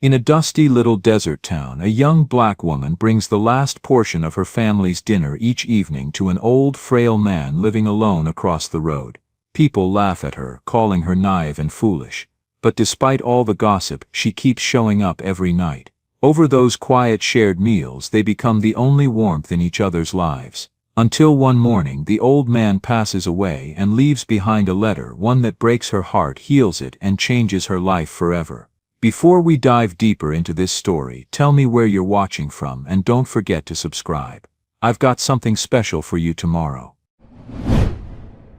In a dusty little desert town, a young black woman brings the last portion of her family's dinner each evening to an old, frail man living alone across the road. People laugh at her, calling her naive and foolish. But despite all the gossip, she keeps showing up every night. Over those quiet shared meals, they become the only warmth in each other's lives. Until one morning the old man passes away and leaves behind a letter, one that breaks her heart, heals it, and changes her life forever. Before we dive deeper into this story, tell me where you're watching from and don't forget to subscribe. I've got something special for you tomorrow.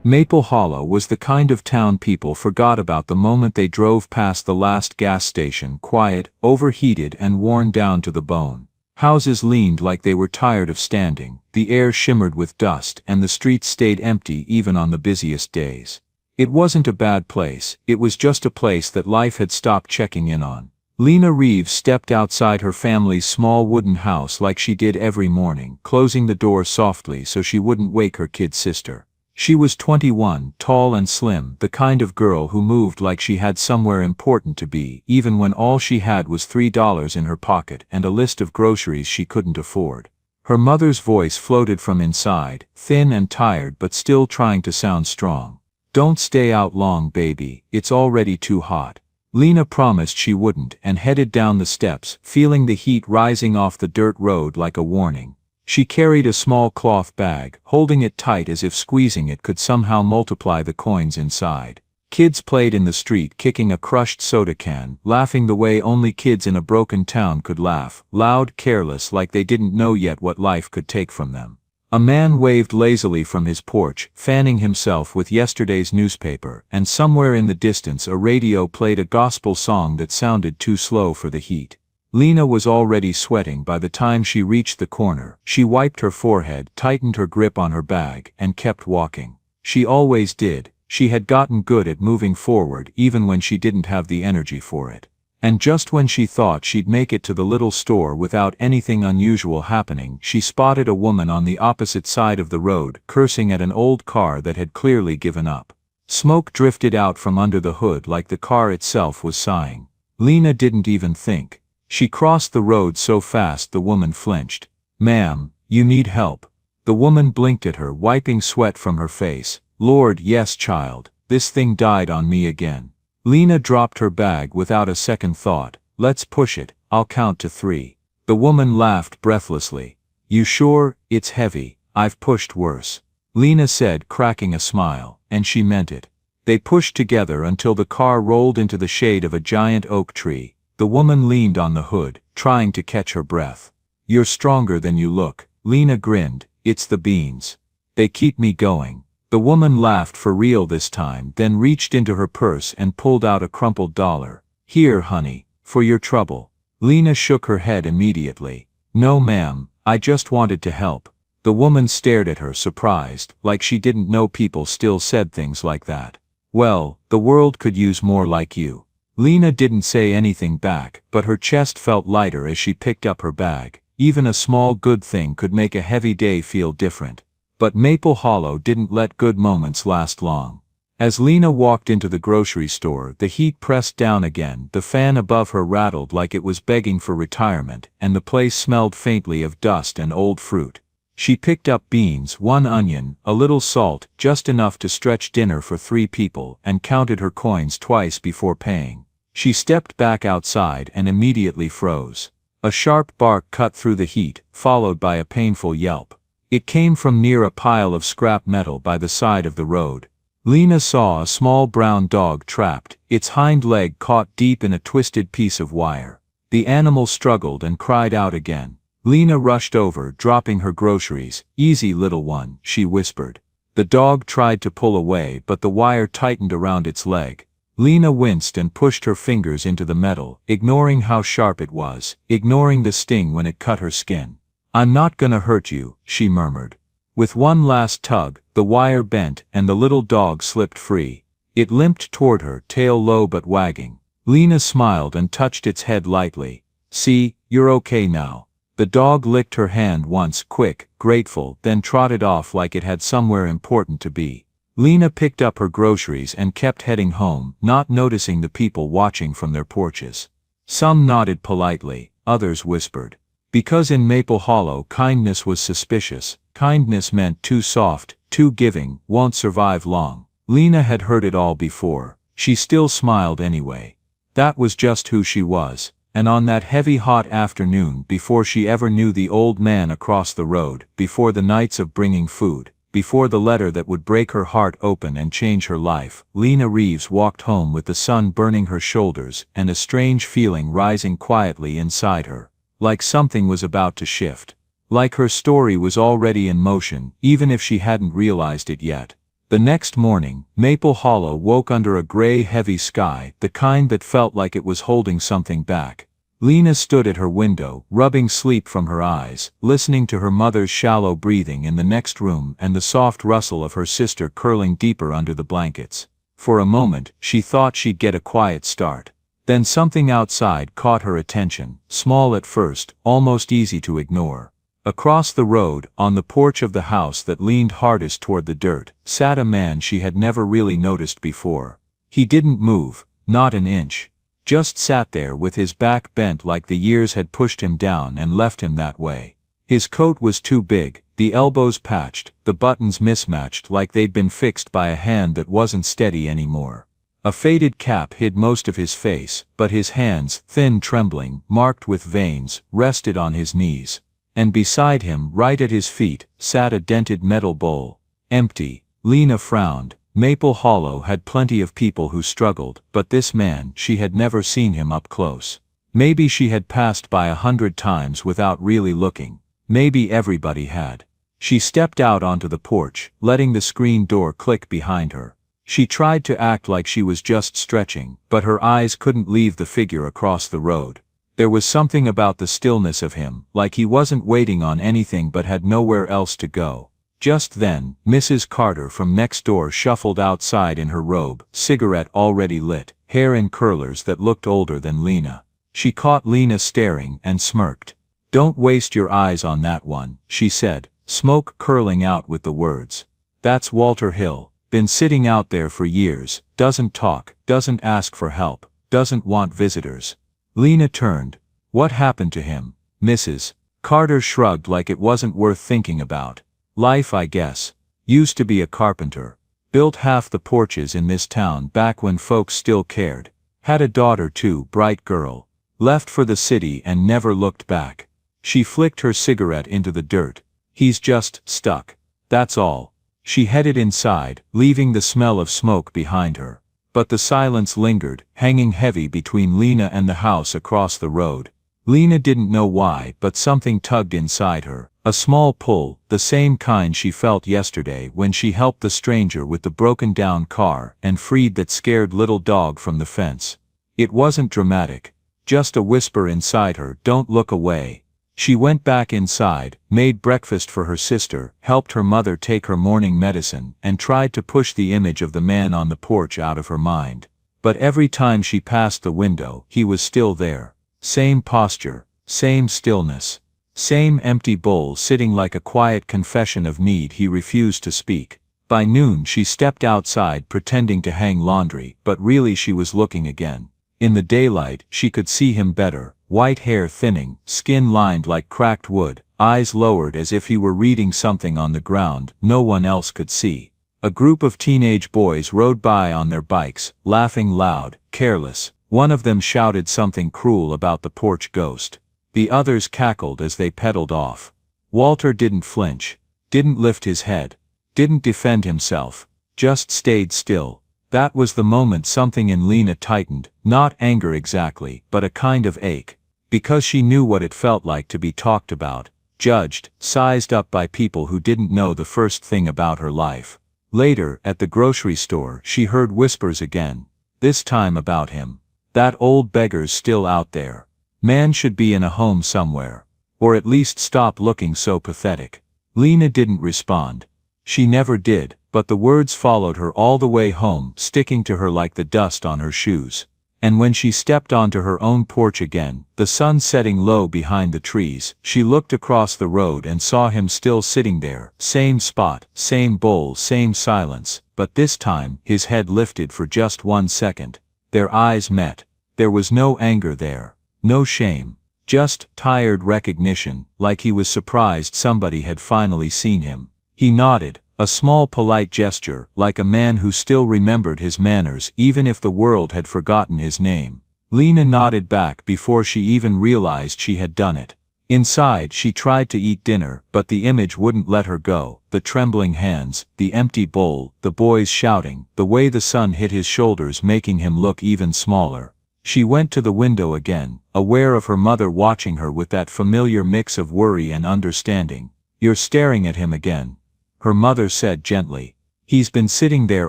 Maple Hollow was the kind of town people forgot about the moment they drove past the last gas station, quiet, overheated, and worn down to the bone. Houses leaned like they were tired of standing, the air shimmered with dust, and the streets stayed empty even on the busiest days. It wasn't a bad place, it was just a place that life had stopped checking in on. Lena Reeves stepped outside her family's small wooden house like she did every morning, closing the door softly so she wouldn't wake her kid sister. She was 21, tall and slim, the kind of girl who moved like she had somewhere important to be, even when all she had was $3 in her pocket and a list of groceries she couldn't afford. Her mother's voice floated from inside, thin and tired but still trying to sound strong. "Don't stay out long, baby, it's already too hot." Lena promised she wouldn't and headed down the steps, feeling the heat rising off the dirt road like a warning. She carried a small cloth bag, holding it tight as if squeezing it could somehow multiply the coins inside. Kids played in the street, kicking a crushed soda can, laughing the way only kids in a broken town could laugh, loud, careless, like they didn't know yet what life could take from them. A man waved lazily from his porch, fanning himself with yesterday's newspaper, and somewhere in the distance a radio played a gospel song that sounded too slow for the heat. Lena was already sweating by the time she reached the corner. She wiped her forehead, tightened her grip on her bag, and kept walking. She always did. She had gotten good at moving forward even when she didn't have the energy for it. And just when she thought she'd make it to the little store without anything unusual happening, she spotted a woman on the opposite side of the road, cursing at an old car that had clearly given up. Smoke drifted out from under the hood like the car itself was sighing. Lena didn't even think. She crossed the road so fast the woman flinched. "Ma'am, you need help." The woman blinked at her, wiping sweat from her face. "Lord, yes, child, this thing died on me again." Lena dropped her bag without a second thought. "Let's push it, I'll count to 3. The woman laughed breathlessly. "You sure? It's heavy, I've pushed worse," Lena said, cracking a smile, and she meant it. They pushed together until the car rolled into the shade of a giant oak tree. The woman leaned on the hood, trying to catch her breath. "You're stronger than you look," Lena grinned. "It's the beans. They keep me going." The woman laughed for real this time, then reached into her purse and pulled out a crumpled dollar. "Here, honey, for your trouble." Lena shook her head immediately. "No, ma'am, I just wanted to help." The woman stared at her, surprised, like she didn't know people still said things like that. "Well, the world could use more like you." Lena didn't say anything back, but her chest felt lighter as she picked up her bag. Even a small good thing could make a heavy day feel different. But Maple Hollow didn't let good moments last long. As Lena walked into the grocery store, the heat pressed down again, the fan above her rattled like it was begging for retirement, and the place smelled faintly of dust and old fruit. She picked up beans, 1 onion, a little salt, just enough to stretch dinner for 3 people, and counted her coins twice before paying. She stepped back outside and immediately froze. A sharp bark cut through the heat, followed by a painful yelp. It came from near a pile of scrap metal by the side of the road. Lena saw a small brown dog trapped, its hind leg caught deep in a twisted piece of wire. The animal struggled and cried out again. Lena rushed over, dropping her groceries. "Easy, little one," she whispered. The dog tried to pull away, but the wire tightened around its leg. Lena winced and pushed her fingers into the metal, ignoring how sharp it was, ignoring the sting when it cut her skin. "I'm not gonna hurt you," she murmured. With one last tug, the wire bent and the little dog slipped free. It limped toward her, tail low but wagging. Lena smiled and touched its head lightly. "See, you're okay now." The dog licked her hand once, quick, grateful, then trotted off like it had somewhere important to be. Lena picked up her groceries and kept heading home, not noticing the people watching from their porches. Some nodded politely, others whispered. Because in Maple Hollow kindness was suspicious, kindness meant too soft, too giving, won't survive long. Lena had heard it all before. She still smiled anyway. That was just who she was. And on that heavy hot afternoon, before she ever knew the old man across the road, before the nights of bringing food, before the letter that would break her heart open and change her life, Lena Reeves walked home with the sun burning her shoulders and a strange feeling rising quietly inside her. Like something was about to shift. Like her story was already in motion, even if she hadn't realized it yet. The next morning, Maple Hollow woke under a gray, heavy sky, the kind that felt like it was holding something back. Lena stood at her window, rubbing sleep from her eyes, listening to her mother's shallow breathing in the next room and the soft rustle of her sister curling deeper under the blankets. For a moment, she thought she'd get a quiet start. Then something outside caught her attention, small at first, almost easy to ignore. Across the road, on the porch of the house that leaned hardest toward the dirt, sat a man she had never really noticed before. He didn't move, not an inch. Just sat there with his back bent like the years had pushed him down and left him that way. His coat was too big, the elbows patched, the buttons mismatched like they'd been fixed by a hand that wasn't steady anymore. A faded cap hid most of his face, but his hands, thin, trembling, marked with veins, rested on his knees. And beside him, right at his feet, sat a dented metal bowl. Empty. Lena frowned. Maple Hollow had plenty of people who struggled, but this man, she had never seen him up close. Maybe she had passed by 100 times without really looking. Maybe everybody had. She stepped out onto the porch, letting the screen door click behind her. She tried to act like she was just stretching, but her eyes couldn't leave the figure across the road. There was something about the stillness of him, like he wasn't waiting on anything but had nowhere else to go. Just then, Mrs. Carter from next door shuffled outside in her robe, cigarette already lit, hair in curlers that looked older than Lena. She caught Lena staring and smirked. "Don't waste your eyes on that one," she said, smoke curling out with the words. "That's Walter Hill. Been sitting out there for years, doesn't talk, doesn't ask for help, doesn't want visitors." Lena turned. "What happened to him, Mrs.?" Carter shrugged like it wasn't worth thinking about. "Life, I guess. Used to be a carpenter. Built half the porches in this town back when folks still cared. Had a daughter too, bright girl. Left for the city and never looked back." She flicked her cigarette into the dirt. "He's just stuck. That's all." She headed inside, leaving the smell of smoke behind her. But the silence lingered, hanging heavy between Lena and the house across the road. Lena didn't know why, but something tugged inside her. A small pull, the same kind she felt yesterday when she helped the stranger with the broken-down car and freed that scared little dog from the fence. It wasn't dramatic. Just a whisper inside her, "Don't look away." She went back inside, made breakfast for her sister, helped her mother take her morning medicine, and tried to push the image of the man on the porch out of her mind. But every time she passed the window, he was still there. Same posture, same stillness. Same empty bowl sitting like a quiet confession of need he refused to speak. By noon she stepped outside pretending to hang laundry, but really she was looking again. In the daylight, she could see him better. White hair thinning, skin lined like cracked wood, eyes lowered as if he were reading something on the ground no one else could see. A group of teenage boys rode by on their bikes, laughing loud, careless. One of them shouted something cruel about the porch ghost. The others cackled as they pedaled off. Walter didn't flinch, didn't lift his head, didn't defend himself, just stayed still. That was the moment something in Lena tightened, not anger exactly, but a kind of ache. Because she knew what it felt like to be talked about, judged, sized up by people who didn't know the first thing about her life. Later, at the grocery store, she heard whispers again. This time about him. That old beggar's still out there. Man should be in a home somewhere. Or at least stop looking so pathetic. Lena didn't respond. She never did, but the words followed her all the way home, sticking to her like the dust on her shoes. And when she stepped onto her own porch again, the sun setting low behind the trees, she looked across the road and saw him still sitting there, same spot, same bowl, same silence, but this time, his head lifted for just 1 second. Their eyes met. There was no anger there. No shame. Just tired recognition, like he was surprised somebody had finally seen him. He nodded, a small polite gesture, like a man who still remembered his manners even if the world had forgotten his name. Lena nodded back before she even realized she had done it. Inside she tried to eat dinner, but the image wouldn't let her go, the trembling hands, the empty bowl, the boys shouting, the way the sun hit his shoulders making him look even smaller. She went to the window again, aware of her mother watching her with that familiar mix of worry and understanding. "You're staring at him again," her mother said gently. "He's been sitting there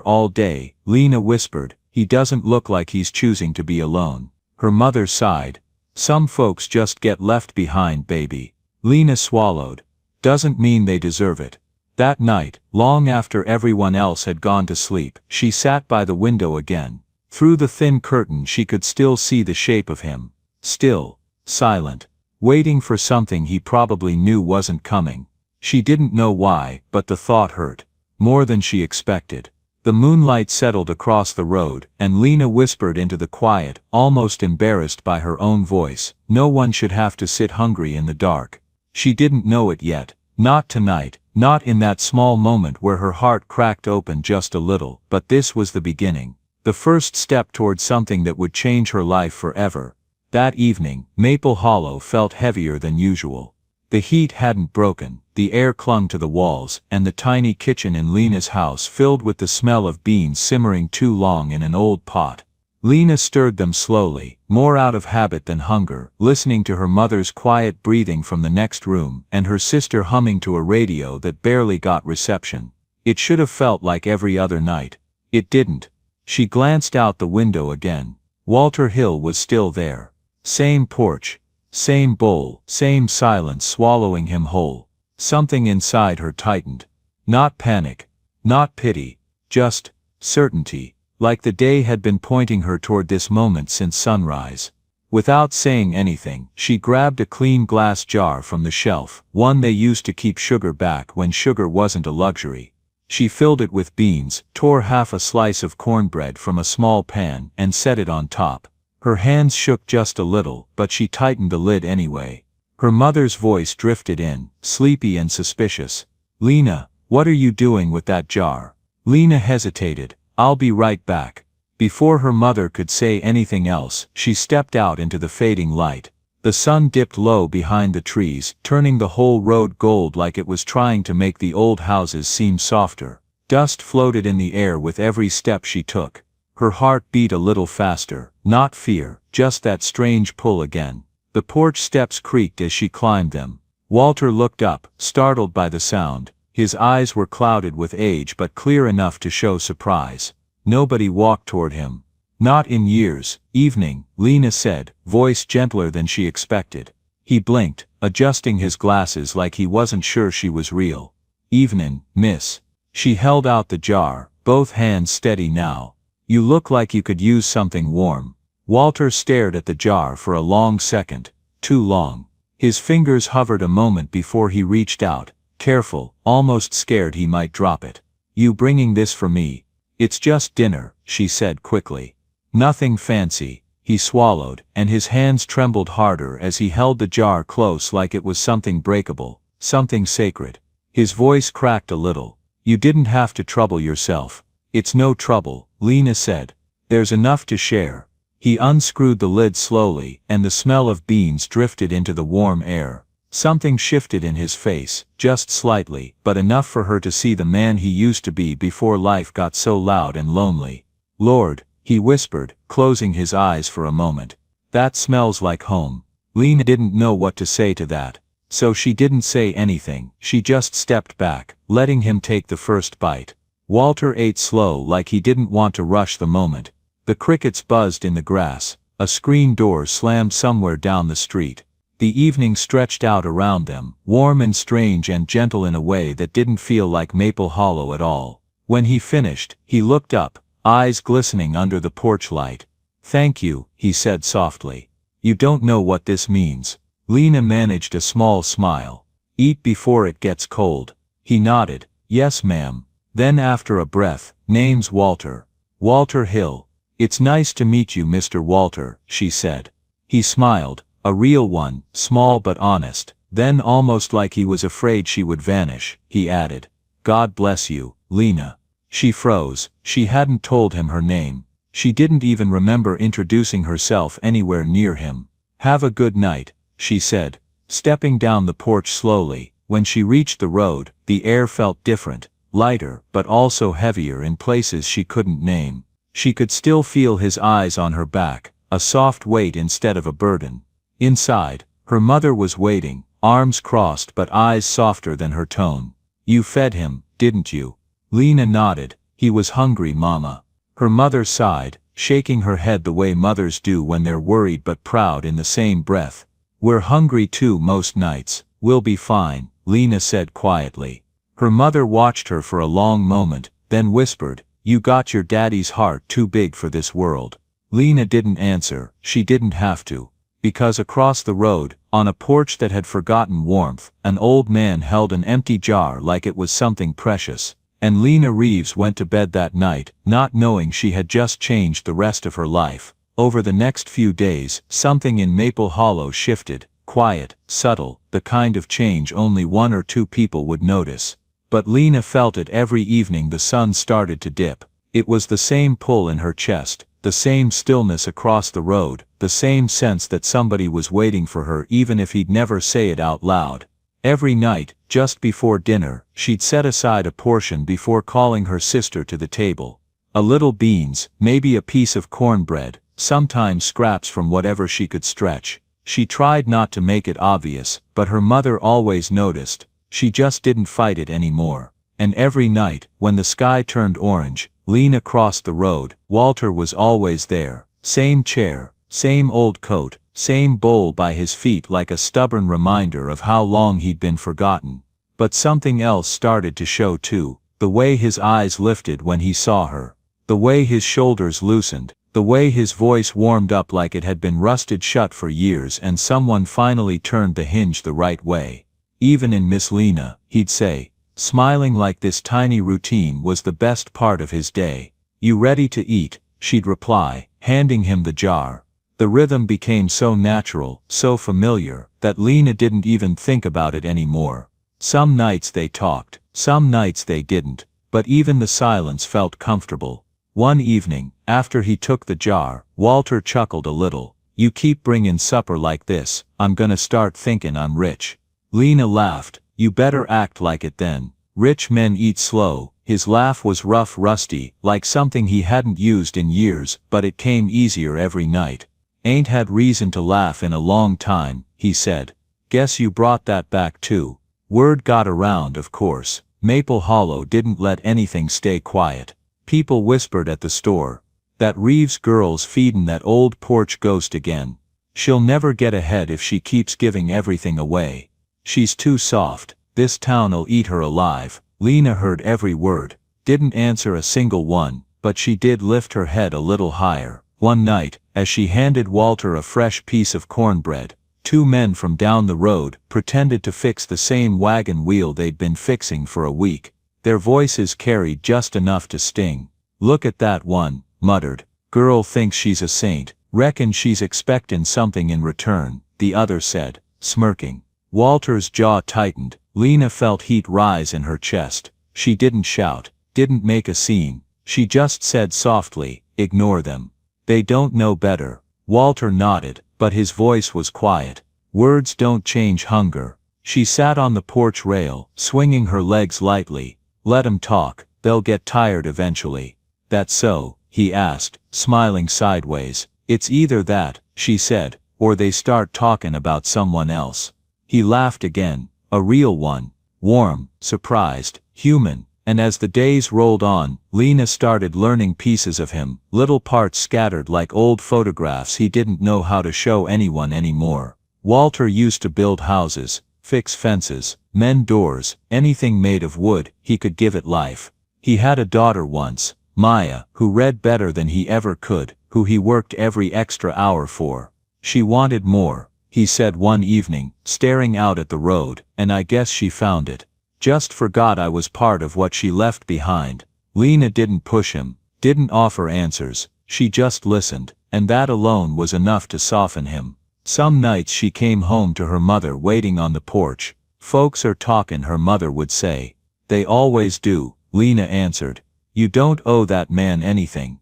all day," Lena whispered. "He doesn't look like he's choosing to be alone." Her mother sighed. "Some folks just get left behind, baby." Lena swallowed. "Doesn't mean they deserve it." That night, long after everyone else had gone to sleep, she sat by the window again. Through the thin curtain she could still see the shape of him. Still, silent, waiting for something he probably knew wasn't coming. She didn't know why, but the thought hurt. More than she expected. The moonlight settled across the road, and Lena whispered into the quiet, almost embarrassed by her own voice, "No one should have to sit hungry in the dark." She didn't know it yet. Not tonight, not in that small moment where her heart cracked open just a little, but this was the beginning. The first step towards something that would change her life forever. That evening, Maple Hollow felt heavier than usual. The heat hadn't broken, the air clung to the walls, and the tiny kitchen in Lena's house filled with the smell of beans simmering too long in an old pot. Lena stirred them slowly, more out of habit than hunger, listening to her mother's quiet breathing from the next room and her sister humming to a radio that barely got reception. It should have felt like every other night. It didn't. She glanced out the window again. Walter Hill was still there. Same porch. Same bowl, same silence swallowing him whole. Something inside her tightened. Not panic. Not pity. Just certainty. Like the day had been pointing her toward this moment since sunrise. Without saying anything, she grabbed a clean glass jar from the shelf, one they used to keep sugar back when sugar wasn't a luxury. She filled it with beans, tore half a slice of cornbread from a small pan, and set it on top. Her hands shook just a little, but she tightened the lid anyway. Her mother's voice drifted in, sleepy and suspicious. "Lena, what are you doing with that jar?" Lena hesitated. "I'll be right back." Before her mother could say anything else, she stepped out into the fading light. The sun dipped low behind the trees, turning the whole road gold like it was trying to make the old houses seem softer. Dust floated in the air with every step she took. Her heart beat a little faster, not fear, just that strange pull again. The porch steps creaked as she climbed them. Walter looked up, startled by the sound. His eyes were clouded with age but clear enough to show surprise. Nobody walked toward him. "Not in years." "Evening," Lena said, voice gentler than she expected. He blinked, adjusting his glasses like he wasn't sure she was real. "Evenin', miss." She held out the jar, both hands steady now. "You look like you could use something warm." Walter stared at the jar for a long second. Too long. His fingers hovered a moment before he reached out, careful, almost scared he might drop it. "You bringing this for me?" "It's just dinner," she said quickly. "Nothing fancy." He swallowed, and his hands trembled harder as he held the jar close like it was something breakable, something sacred. His voice cracked a little. "You didn't have to trouble yourself." "It's no trouble," Lena said. "There's enough to share." He unscrewed the lid slowly, and the smell of beans drifted into the warm air. Something shifted in his face, just slightly, but enough for her to see the man he used to be before life got so loud and lonely. "Lord," he whispered, closing his eyes for a moment. "That smells like home." Lena didn't know what to say to that. So she didn't say anything, she just stepped back, letting him take the first bite. Walter ate slow like he didn't want to rush the moment. The crickets buzzed in the grass. A screen door slammed somewhere down the street. The evening stretched out around them, warm and strange and gentle in a way that didn't feel like Maple Hollow at all. When he finished, he looked up, eyes glistening under the porch light. "Thank you," he said softly. "You don't know what this means." Lena managed a small smile. "Eat before it gets cold." He nodded. "Yes, ma'am." Then after a breath, "Name's Walter. Walter Hill." "It's nice to meet you, Mr. Walter," she said. He smiled, a real one, small but honest. Then, almost like he was afraid she would vanish, he added, "God bless you, Lena." She froze. She hadn't told him her name. She didn't even remember introducing herself anywhere near him. "Have a good night," she said, stepping down the porch slowly. When she reached the road, the air felt different, lighter, but also heavier in places she couldn't name. She could still feel his eyes on her back, a soft weight instead of a burden. Inside, her mother was waiting, arms crossed but eyes softer than her tone. "You fed him, didn't you?" Lena nodded. "He was hungry, Mama." Her mother sighed, shaking her head the way mothers do when they're worried but proud in the same breath. "We're hungry too most nights. We'll be fine," Lena said quietly. Her mother watched her for a long moment, then whispered, "You got your daddy's heart too big for this world." Lena didn't answer. She didn't have to. Because across the road, on a porch that had forgotten warmth, an old man held an empty jar like it was something precious. And Lena Reeves went to bed that night, not knowing she had just changed the rest of her life. Over the next few days, something in Maple Hollow shifted, quiet, subtle, the kind of change only one or two people would notice. But Lena felt it every evening the sun started to dip. It was the same pull in her chest, the same stillness across the road, the same sense that somebody was waiting for her even if he'd never say it out loud. Every night, just before dinner, she'd set aside a portion before calling her sister to the table. A little beans, maybe a piece of cornbread, sometimes scraps from whatever she could stretch. She tried not to make it obvious, but her mother always noticed. She just didn't fight it anymore. And every night, when the sky turned orange, Lena crossed the road. Walter was always there. Same chair, same old coat, same bowl by his feet, like a stubborn reminder of how long he'd been forgotten. But something else started to show too, the way his eyes lifted when he saw her, the way his shoulders loosened, the way his voice warmed up like it had been rusted shut for years and someone finally turned the hinge the right way. "Even in Miss Lena," he'd say, smiling like this tiny routine was the best part of his day. "You ready to eat?" she'd reply, handing him the jar. The rhythm became so natural, so familiar, that Lena didn't even think about it anymore. Some nights they talked, some nights they didn't, but even the silence felt comfortable. One evening, after he took the jar, Walter chuckled a little. "You keep bringing supper like this, I'm gonna start thinking I'm rich." Lena laughed. "You better act like it then. Rich men eat slow." His laugh was rough, rusty, like something he hadn't used in years, but it came easier every night. "Ain't had reason to laugh in a long time," he said. "Guess you brought that back too." Word got around, of course. Maple Hollow didn't let anything stay quiet. People whispered at the store, "That Reeves girl's feedin' that old porch ghost again. She'll never get ahead if she keeps giving everything away. She's too soft, this town'll eat her alive." Lena heard every word, didn't answer a single one, but she did lift her head a little higher. One night, as she handed Walter a fresh piece of cornbread, two men from down the road pretended to fix the same wagon wheel they'd been fixing for a week. Their voices carried just enough to sting. "Look at that one," muttered. "Girl thinks she's a saint, reckon she's expectin' something in return," the other said, smirking. Walter's jaw tightened. Lena felt heat rise in her chest. She didn't shout, didn't make a scene. She just said softly, "Ignore them. They don't know better." Walter nodded, but his voice was quiet. "Words don't change hunger." She sat on the porch rail, swinging her legs lightly. "Let 'em talk, they'll get tired eventually." "That so?" he asked, smiling sideways. "It's either that," she said, "or they start talking about someone else." He laughed again, a real one, warm, surprised, human. And as the days rolled on, Lena started learning pieces of him, little parts scattered like old photographs he didn't know how to show anyone anymore. Walter used to build houses, fix fences, mend doors, anything made of wood, he could give it life. He had a daughter once, Maya, who read better than he ever could, who he worked every extra hour for. She wanted more, he said one evening, staring out at the road, and I guess she found it. Just forgot I was part of what she left behind. Lena didn't push him, didn't offer answers, she just listened, and that alone was enough to soften him. Some nights she came home to her mother waiting on the porch. "Folks are talkin'," her mother would say. "They always do," Lena answered. "You don't owe that man anything."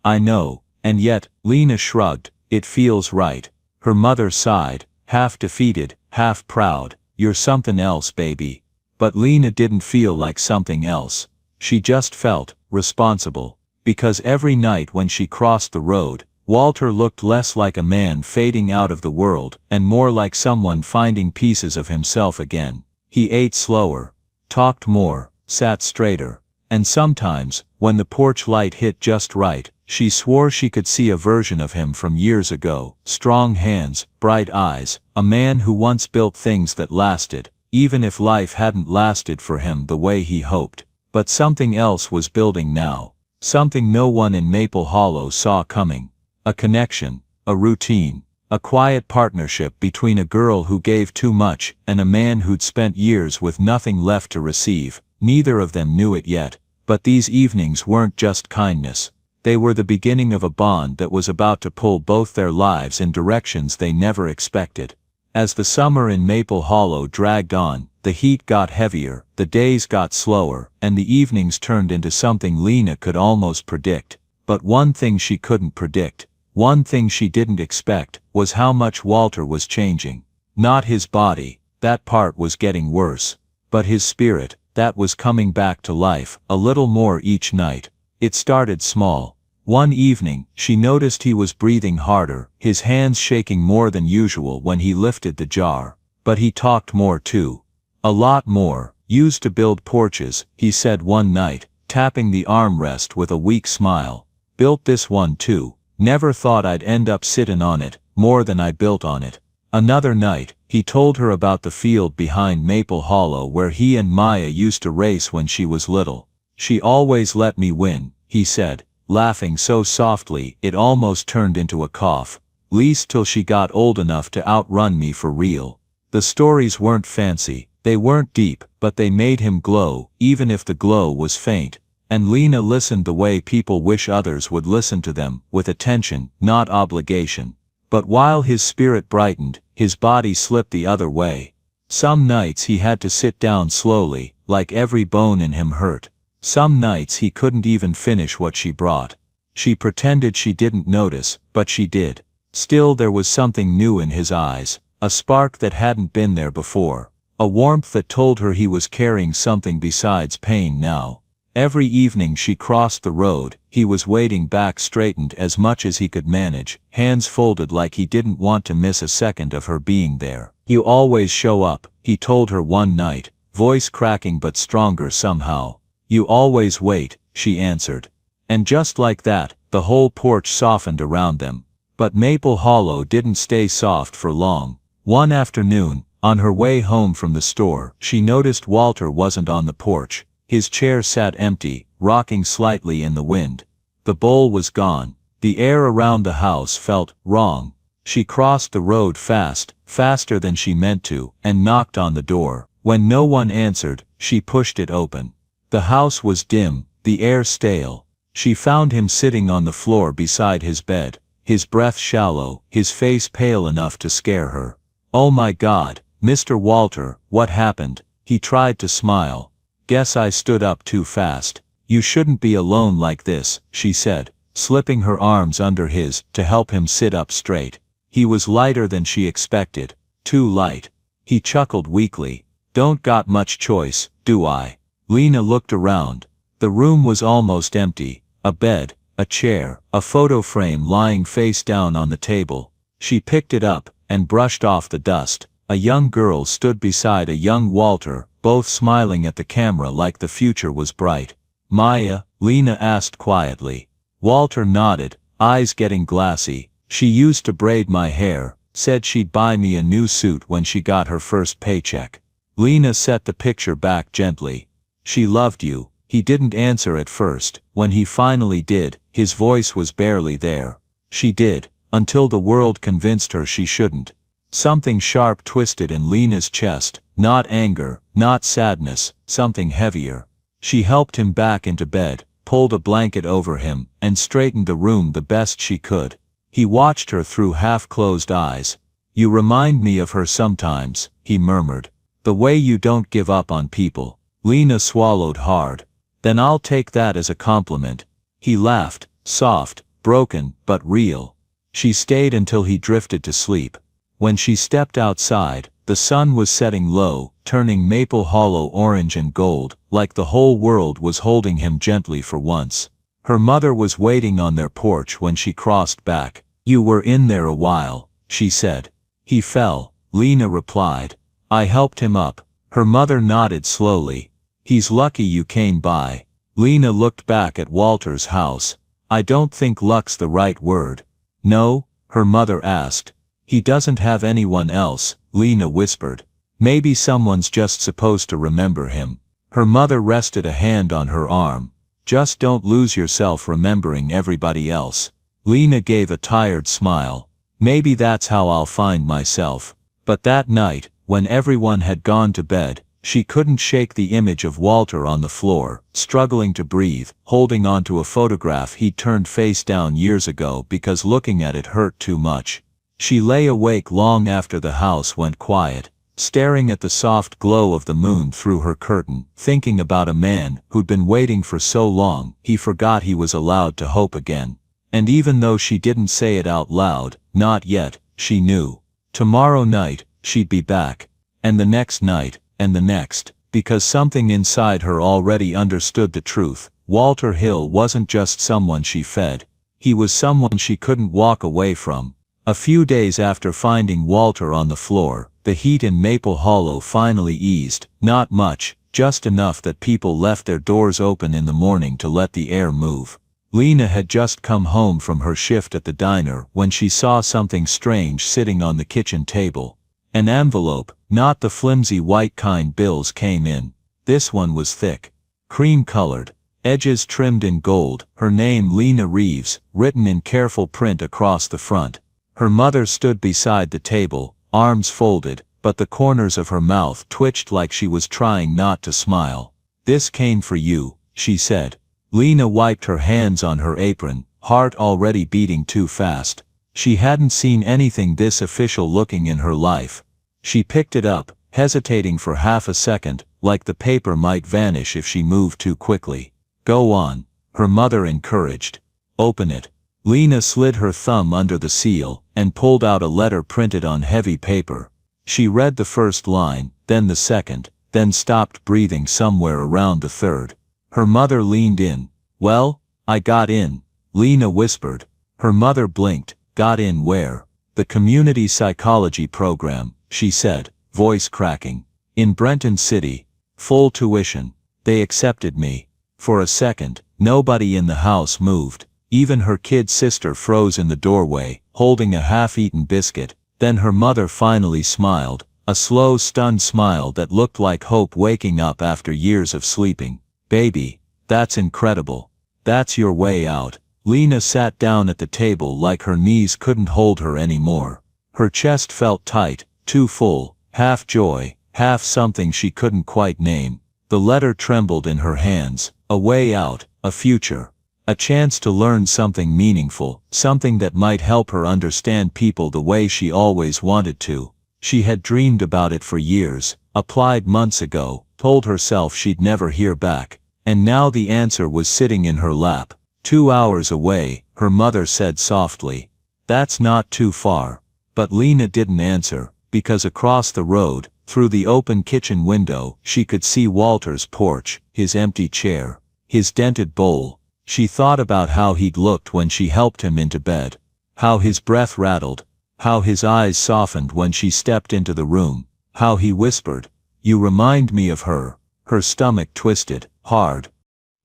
"I know, and yet," Lena shrugged, "it feels right." Her mother sighed, half defeated, half proud. "You're something else, baby." But Lena didn't feel like something else. She just felt responsible. Because every night when she crossed the road, Walter looked less like a man fading out of the world and more like someone finding pieces of himself again. He ate slower, talked more, sat straighter. And sometimes, when the porch light hit just right, she swore she could see a version of him from years ago. Strong hands, bright eyes, a man who once built things that lasted, even if life hadn't lasted for him the way he hoped. But something else was building now. Something no one in Maple Hollow saw coming. A connection, a routine, a quiet partnership between a girl who gave too much and a man who'd spent years with nothing left to receive. Neither of them knew it yet, but these evenings weren't just kindness. They were the beginning of a bond that was about to pull both their lives in directions they never expected. As the summer in Maple Hollow dragged on, the heat got heavier, the days got slower, and the evenings turned into something Lena could almost predict. But one thing she couldn't predict, one thing she didn't expect, was how much Walter was changing. Not his body, that part was getting worse, but his spirit, that was coming back to life, a little more each night. It started small. One evening, she noticed he was breathing harder, his hands shaking more than usual when he lifted the jar. But he talked more too. A lot more. "Used to build porches," he said one night, tapping the armrest with a weak smile. "Built this one too. Never thought I'd end up sitting on it, more than I built on it." Another night, he told her about the field behind Maple Hollow where he and Maya used to race when she was little. "She always let me win," he said, laughing so softly it almost turned into a cough. "Least till she got old enough to outrun me for real." The stories weren't fancy, they weren't deep, but they made him glow, even if the glow was faint. And Lena listened the way people wish others would listen to them, with attention, not obligation. But while his spirit brightened, his body slipped the other way. Some nights he had to sit down slowly, like every bone in him hurt. Some nights he couldn't even finish what she brought. She pretended she didn't notice, but she did. Still there was something new in his eyes, a spark that hadn't been there before. A warmth that told her he was carrying something besides pain now. Every evening she crossed the road, he was waiting back straightened as much as he could manage, hands folded like he didn't want to miss a second of her being there. "You always show up," he told her one night, voice cracking but stronger somehow. "You always wait," she answered. And just like that, the whole porch softened around them. But Maple Hollow didn't stay soft for long. One afternoon, on her way home from the store, she noticed Walter wasn't on the porch. His chair sat empty, rocking slightly in the wind. The bowl was gone. The air around the house felt wrong. She crossed the road fast, faster than she meant to, and knocked on the door. When no one answered, she pushed it open. The house was dim, the air stale. She found him sitting on the floor beside his bed, his breath shallow, his face pale enough to scare her. "Oh my God, Mr. Walter, what happened?" He tried to smile. "Guess I stood up too fast. You shouldn't be alone like this," she said, slipping her arms under his to help him sit up straight. He was lighter than she expected, too light. He chuckled weakly. "Don't got much choice, do I?" Lena looked around. The room was almost empty. A bed, a chair, a photo frame lying face down on the table. She picked it up and brushed off the dust. A young girl stood beside a young Walter, both smiling at the camera like the future was bright. "Maya?" Lena asked quietly. Walter nodded, eyes getting glassy. "She used to braid my hair, said she'd buy me a new suit when she got her first paycheck." Lena set the picture back gently. "She loved you." He didn't answer at first. When he finally did, his voice was barely there. "She did, until the world convinced her she shouldn't." Something sharp twisted in Lena's chest, not anger, not sadness, something heavier. She helped him back into bed, pulled a blanket over him, and straightened the room the best she could. He watched her through half-closed eyes. You remind me of her sometimes, he murmured. The way you don't give up on people. Lena swallowed hard. Then I'll take that as a compliment. He laughed, soft, broken, but real. She stayed until he drifted to sleep. When she stepped outside, the sun was setting low, turning Maple Hollow orange and gold, like the whole world was holding him gently for once. Her mother was waiting on their porch when she crossed back. You were in there a while, she said. He fell, Lena replied. I helped him up. Her mother nodded slowly. He's lucky you came by. Lena looked back at Walter's house. I don't think luck's the right word. No? Her mother asked. He doesn't have anyone else, Lena whispered. Maybe someone's just supposed to remember him. Her mother rested a hand on her arm. Just don't lose yourself remembering everybody else. Lena gave a tired smile. Maybe that's how I'll find myself. But that night, when everyone had gone to bed, she couldn't shake the image of Walter on the floor, struggling to breathe, holding onto a photograph he'd turned face down years ago because looking at it hurt too much. She lay awake long after the house went quiet, staring at the soft glow of the moon through her curtain, thinking about a man who'd been waiting for so long he forgot he was allowed to hope again. And even though she didn't say it out loud, not yet, she knew. Tomorrow night, she'd be back. And the next night, and the next, because something inside her already understood the truth. Walter Hill wasn't just someone she fed. He was someone she couldn't walk away from. A few days after finding Walter on the floor, the heat in Maple Hollow finally eased, not much, just enough that people left their doors open in the morning to let the air move. Lena had just come home from her shift at the diner when she saw something strange sitting on the kitchen table. An envelope, not the flimsy white kind bills came in. This one was thick, cream-colored, edges trimmed in gold, her name Lena Reeves, written in careful print across the front. Her mother stood beside the table, arms folded, but the corners of her mouth twitched like she was trying not to smile. This came for you, she said. Lena wiped her hands on her apron, heart already beating too fast. She hadn't seen anything this official looking in her life. She picked it up, hesitating for half a second, like the paper might vanish if she moved too quickly. Go on, her mother encouraged. Open it. Lena slid her thumb under the seal, and pulled out a letter printed on heavy paper. She read the first line, then the second, then stopped breathing somewhere around the third. Her mother leaned in. Well, I got in, Lena whispered. Her mother blinked. Got in where? The community psychology program, she said, voice cracking. In Brenton City. Full tuition. They accepted me. For a second, nobody in the house moved. Even her kid sister froze in the doorway, holding a half-eaten biscuit. Then her mother finally smiled, a slow, stunned smile that looked like hope waking up after years of sleeping. Baby, that's incredible. That's your way out. Lena sat down at the table like her knees couldn't hold her anymore. Her chest felt tight, too full, half joy, half something she couldn't quite name. The letter trembled in her hands. A way out, a future. A chance to learn something meaningful, something that might help her understand people the way she always wanted to. She had dreamed about it for years, applied months ago, told herself she'd never hear back. And now the answer was sitting in her lap. 2 hours away, her mother said softly. That's not too far. But Lena didn't answer, because across the road, through the open kitchen window, she could see Walter's porch, his empty chair, his dented bowl. She thought about how he'd looked when she helped him into bed. How his breath rattled. How his eyes softened when she stepped into the room. How he whispered, "You remind me of her." Her stomach twisted, hard.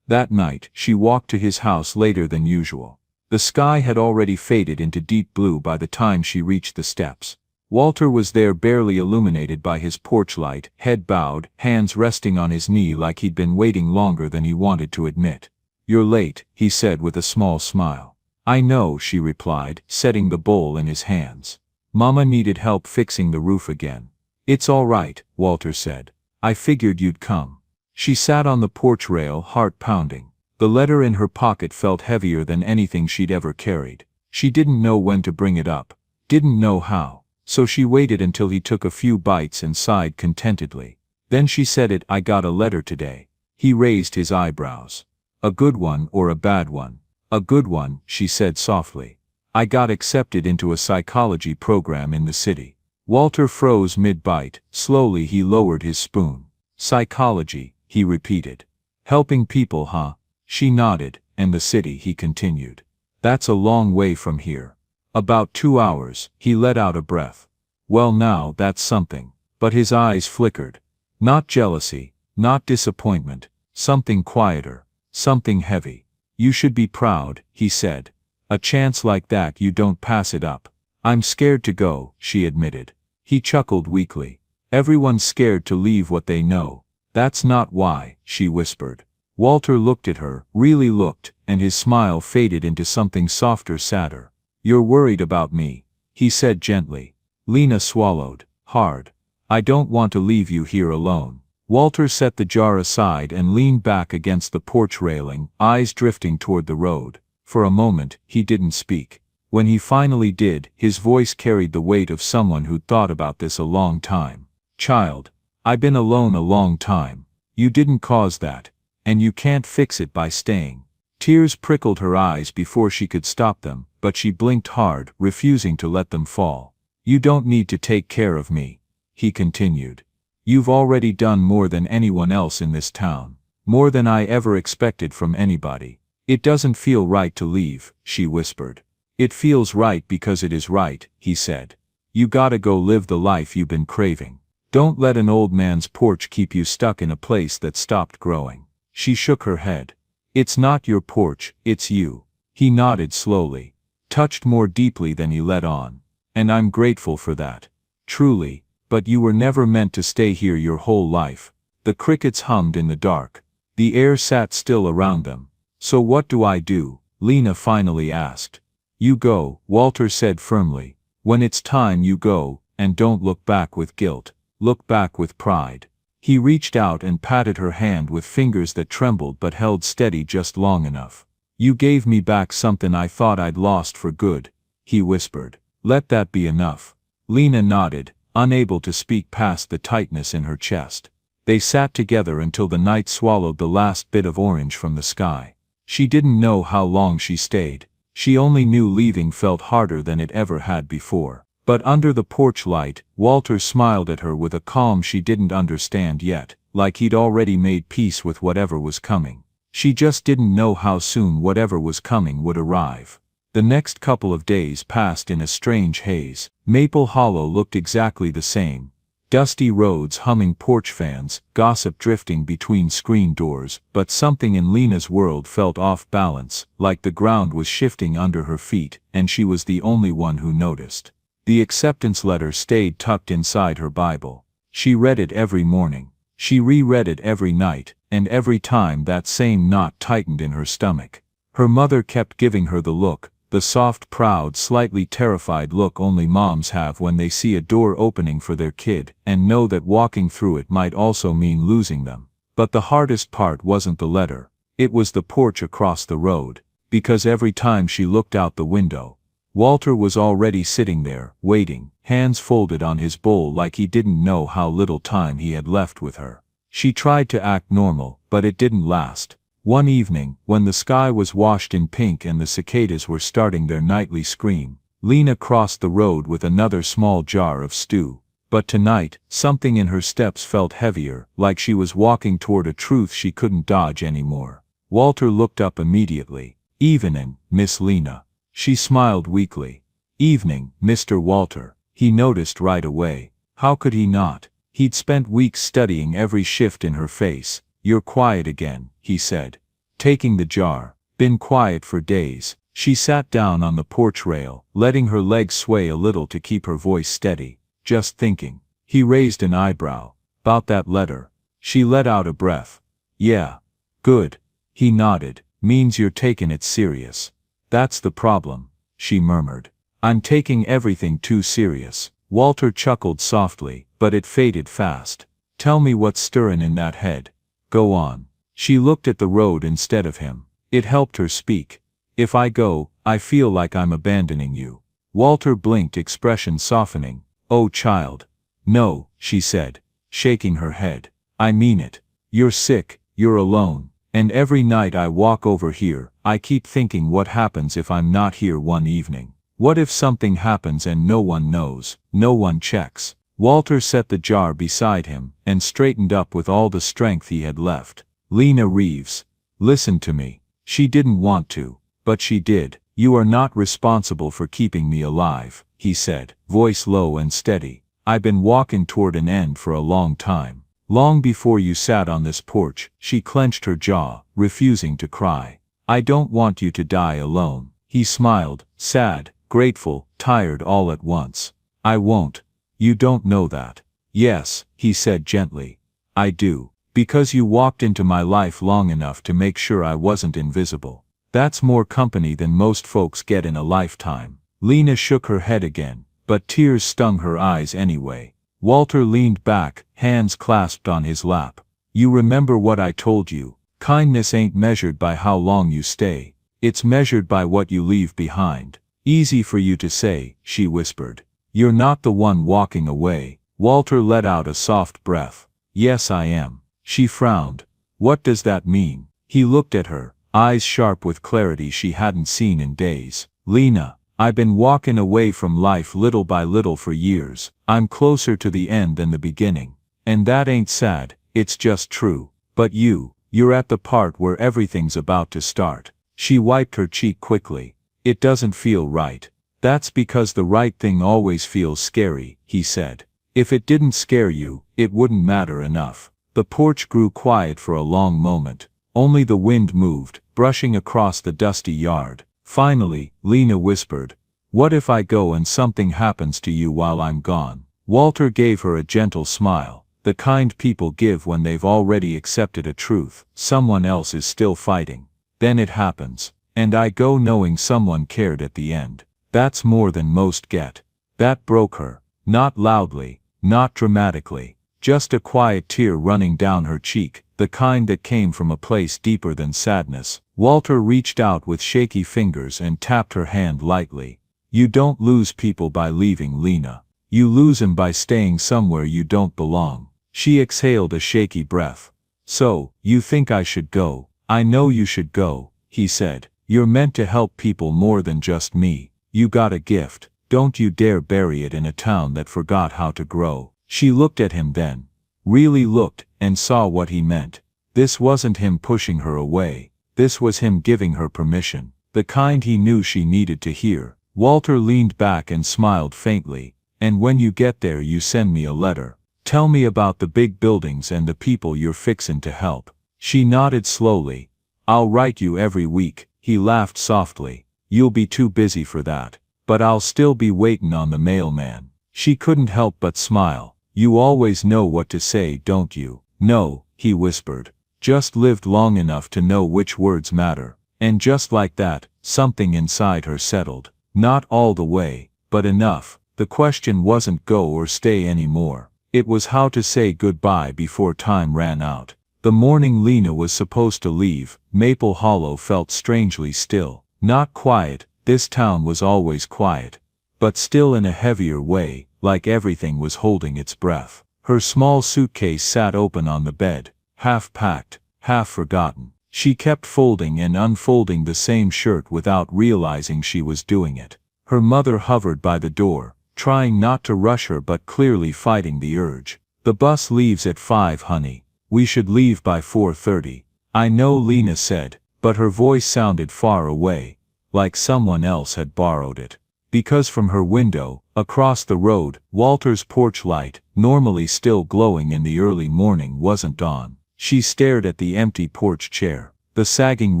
That night, she walked to his house later than usual. The sky had already faded into deep blue by the time she reached the steps. Walter was there, barely illuminated by his porch light, head bowed, hands resting on his knee like he'd been waiting longer than he wanted to admit. "You're late," he said with a small smile. "I know," she replied, setting the bowl in his hands. "Mama needed help fixing the roof again." "It's all right," Walter said. "I figured you'd come." She sat on the porch rail, heart pounding. The letter in her pocket felt heavier than anything she'd ever carried. She didn't know when to bring it up. Didn't know how. so she waited until he took a few bites and sighed contentedly. Then she said, I got a letter today. He raised his eyebrows. A good one or a bad one? A good one, she said softly. I got accepted into a psychology program in the city. Walter froze mid-bite. Slowly he lowered his spoon. Psychology, he repeated. Helping people, huh? She nodded. And the city, he continued. That's a long way from here. About 2 hours, he let out a breath. Well now, that's something. But his eyes flickered. Not jealousy, not disappointment, something quieter, something heavy. You should be proud, he said. A chance like that, you don't pass it up. I'm scared to go, she admitted. He chuckled weakly. Everyone's scared to leave what they know. That's not why, she whispered. Walter looked at her, really looked, and his smile faded into something softer, sadder. You're worried about me, he said gently. Lena swallowed, hard. I don't want to leave you here alone. Walter set the jar aside and leaned back against the porch railing, eyes drifting toward the road. For a moment, he didn't speak. When he finally did, his voice carried the weight of someone who'd thought about this a long time. Child, I've been alone a long time. You didn't cause that. And you can't fix it by staying. Tears prickled her eyes before she could stop them, but she blinked hard, refusing to let them fall. You don't need to take care of me, he continued. You've already done more than anyone else in this town. More than I ever expected from anybody. It doesn't feel right to leave, she whispered. It feels right because it is right, he said. You gotta go live the life you've been craving. Don't let an old man's porch keep you stuck in a place that stopped growing. She shook her head. It's not your porch, it's you. He nodded slowly, touched more deeply than he let on. And I'm grateful for that. Truly, but you were never meant to stay here your whole life. The crickets hummed in the dark. The air sat still around them. So what do I do? Lena finally asked. You go, Walter said firmly. When it's time you go, and don't look back with guilt. Look back with pride. He reached out and patted her hand with fingers that trembled but held steady just long enough. You gave me back something I thought I'd lost for good, he whispered. Let that be enough. Lena nodded, unable to speak past the tightness in her chest. They sat together until the night swallowed the last bit of orange from the sky. She didn't know how long she stayed. She only knew leaving felt harder than it ever had before. But under the porch light, Walter smiled at her with a calm she didn't understand yet, like he'd already made peace with whatever was coming. She just didn't know how soon whatever was coming would arrive. The next couple of days passed in a strange haze. Maple Hollow looked exactly the same. Dusty roads humming porch fans, gossip drifting between screen doors, but something in Lena's world felt off balance, like the ground was shifting under her feet, and she was the only one who noticed. The acceptance letter stayed tucked inside her Bible. She read it every morning. She reread it every night, and every time that same knot tightened in her stomach. Her mother kept giving her the look, the soft, proud, slightly terrified look only moms have when they see a door opening for their kid and know that walking through it might also mean losing them. But the hardest part wasn't the letter. It was the porch across the road, because every time she looked out the window, Walter was already sitting there, waiting, hands folded on his bowl like he didn't know how little time he had left with her. She tried to act normal, but it didn't last. One evening, when the sky was washed in pink and the cicadas were starting their nightly scream, Lena crossed the road with another small jar of stew. But tonight, something in her steps felt heavier, like she was walking toward a truth she couldn't dodge anymore. Walter looked up immediately. Evening, Miss Lena. She smiled weakly. Evening, Mr. Walter. He noticed right away. How could he not? He'd spent weeks studying every shift in her face. You're quiet again, he said, taking the jar. Been quiet for days. She sat down on the porch rail, letting her legs sway a little to keep her voice steady. Just thinking. He raised an eyebrow. About that letter. She let out a breath. Yeah. Good. He nodded. Means you're taking it serious. That's the problem, she murmured. I'm taking everything too serious. Walter chuckled softly, but it faded fast. Tell me what's stirring in that head. Go on. She looked at the road instead of him. It helped her speak. If I go, I feel like I'm abandoning you. Walter blinked, expression softening. Oh child. No, she said, shaking her head. I mean it. You're sick, you're alone, and every night I walk over here, I keep thinking what happens if I'm not here one evening. What if something happens and no one knows, no one checks? Walter set the jar beside him and straightened up with all the strength he had left. Lena Reeves. Listen to me. She didn't want to, but she did. You are not responsible for keeping me alive, he said, voice low and steady. I've been walking toward an end for a long time. Long before you sat on this porch. She clenched her jaw, refusing to cry. I don't want you to die alone. He smiled, sad, grateful, tired all at once. I won't. You don't know that. Yes, he said gently. I do. Because you walked into my life long enough to make sure I wasn't invisible. That's more company than most folks get in a lifetime. Lena shook her head again, but tears stung her eyes anyway. Walter leaned back, hands clasped on his lap. You remember what I told you. Kindness ain't measured by how long you stay. It's measured by what you leave behind. Easy for you to say, she whispered. You're not the one walking away. Walter let out a soft breath. Yes, I am. She frowned. What does that mean? He looked at her, eyes sharp with clarity she hadn't seen in days. Lena, I've been walking away from life little by little for years. I'm closer to the end than the beginning. And that ain't sad, it's just true. But you're at the part where everything's about to start. She wiped her cheek quickly. It doesn't feel right. That's because the right thing always feels scary, he said. If it didn't scare you, it wouldn't matter enough. The porch grew quiet for a long moment. Only the wind moved, brushing across the dusty yard. Finally, Lena whispered, what if I go and something happens to you while I'm gone? Walter gave her a gentle smile, the kind people give when they've already accepted a truth. Someone else is still fighting. Then it happens. And I go knowing someone cared at the end. That's more than most get. That broke her. Not loudly, not dramatically. Just a quiet tear running down her cheek, the kind that came from a place deeper than sadness. Walter reached out with shaky fingers and tapped her hand lightly. You don't lose people by leaving, Lena. You lose 'em by staying somewhere you don't belong. She exhaled a shaky breath. So, you think I should go? I know you should go, he said. You're meant to help people more than just me. You got a gift. Don't you dare bury it in a town that forgot how to grow. She looked at him then. Really looked, and saw what he meant. This wasn't him pushing her away. This was him giving her permission. The kind he knew she needed to hear. Walter leaned back and smiled faintly. And when you get there you send me a letter. Tell me about the big buildings and the people you're fixin' to help. She nodded slowly. I'll write you every week. He laughed softly. You'll be too busy for that. But I'll still be waitin' on the mailman. She couldn't help but smile. You always know what to say, don't you? No, he whispered. Just lived long enough to know which words matter. And just like that, something inside her settled. Not all the way, but enough. The question wasn't go or stay anymore. It was how to say goodbye before time ran out. The morning Lena was supposed to leave, Maple Hollow felt strangely still. Not quiet, this town was always quiet. But still in a heavier way, like everything was holding its breath. Her small suitcase sat open on the bed, half packed, half forgotten. She kept folding and unfolding the same shirt without realizing she was doing it. Her mother hovered by the door, trying not to rush her but clearly fighting the urge. The bus leaves at 5, honey. We should leave by 4:30. I know, Lena said, but her voice sounded far away, like someone else had borrowed it. Because from her window, across the road, Walter's porch light, normally still glowing in the early morning, wasn't on. She stared at the empty porch chair, the sagging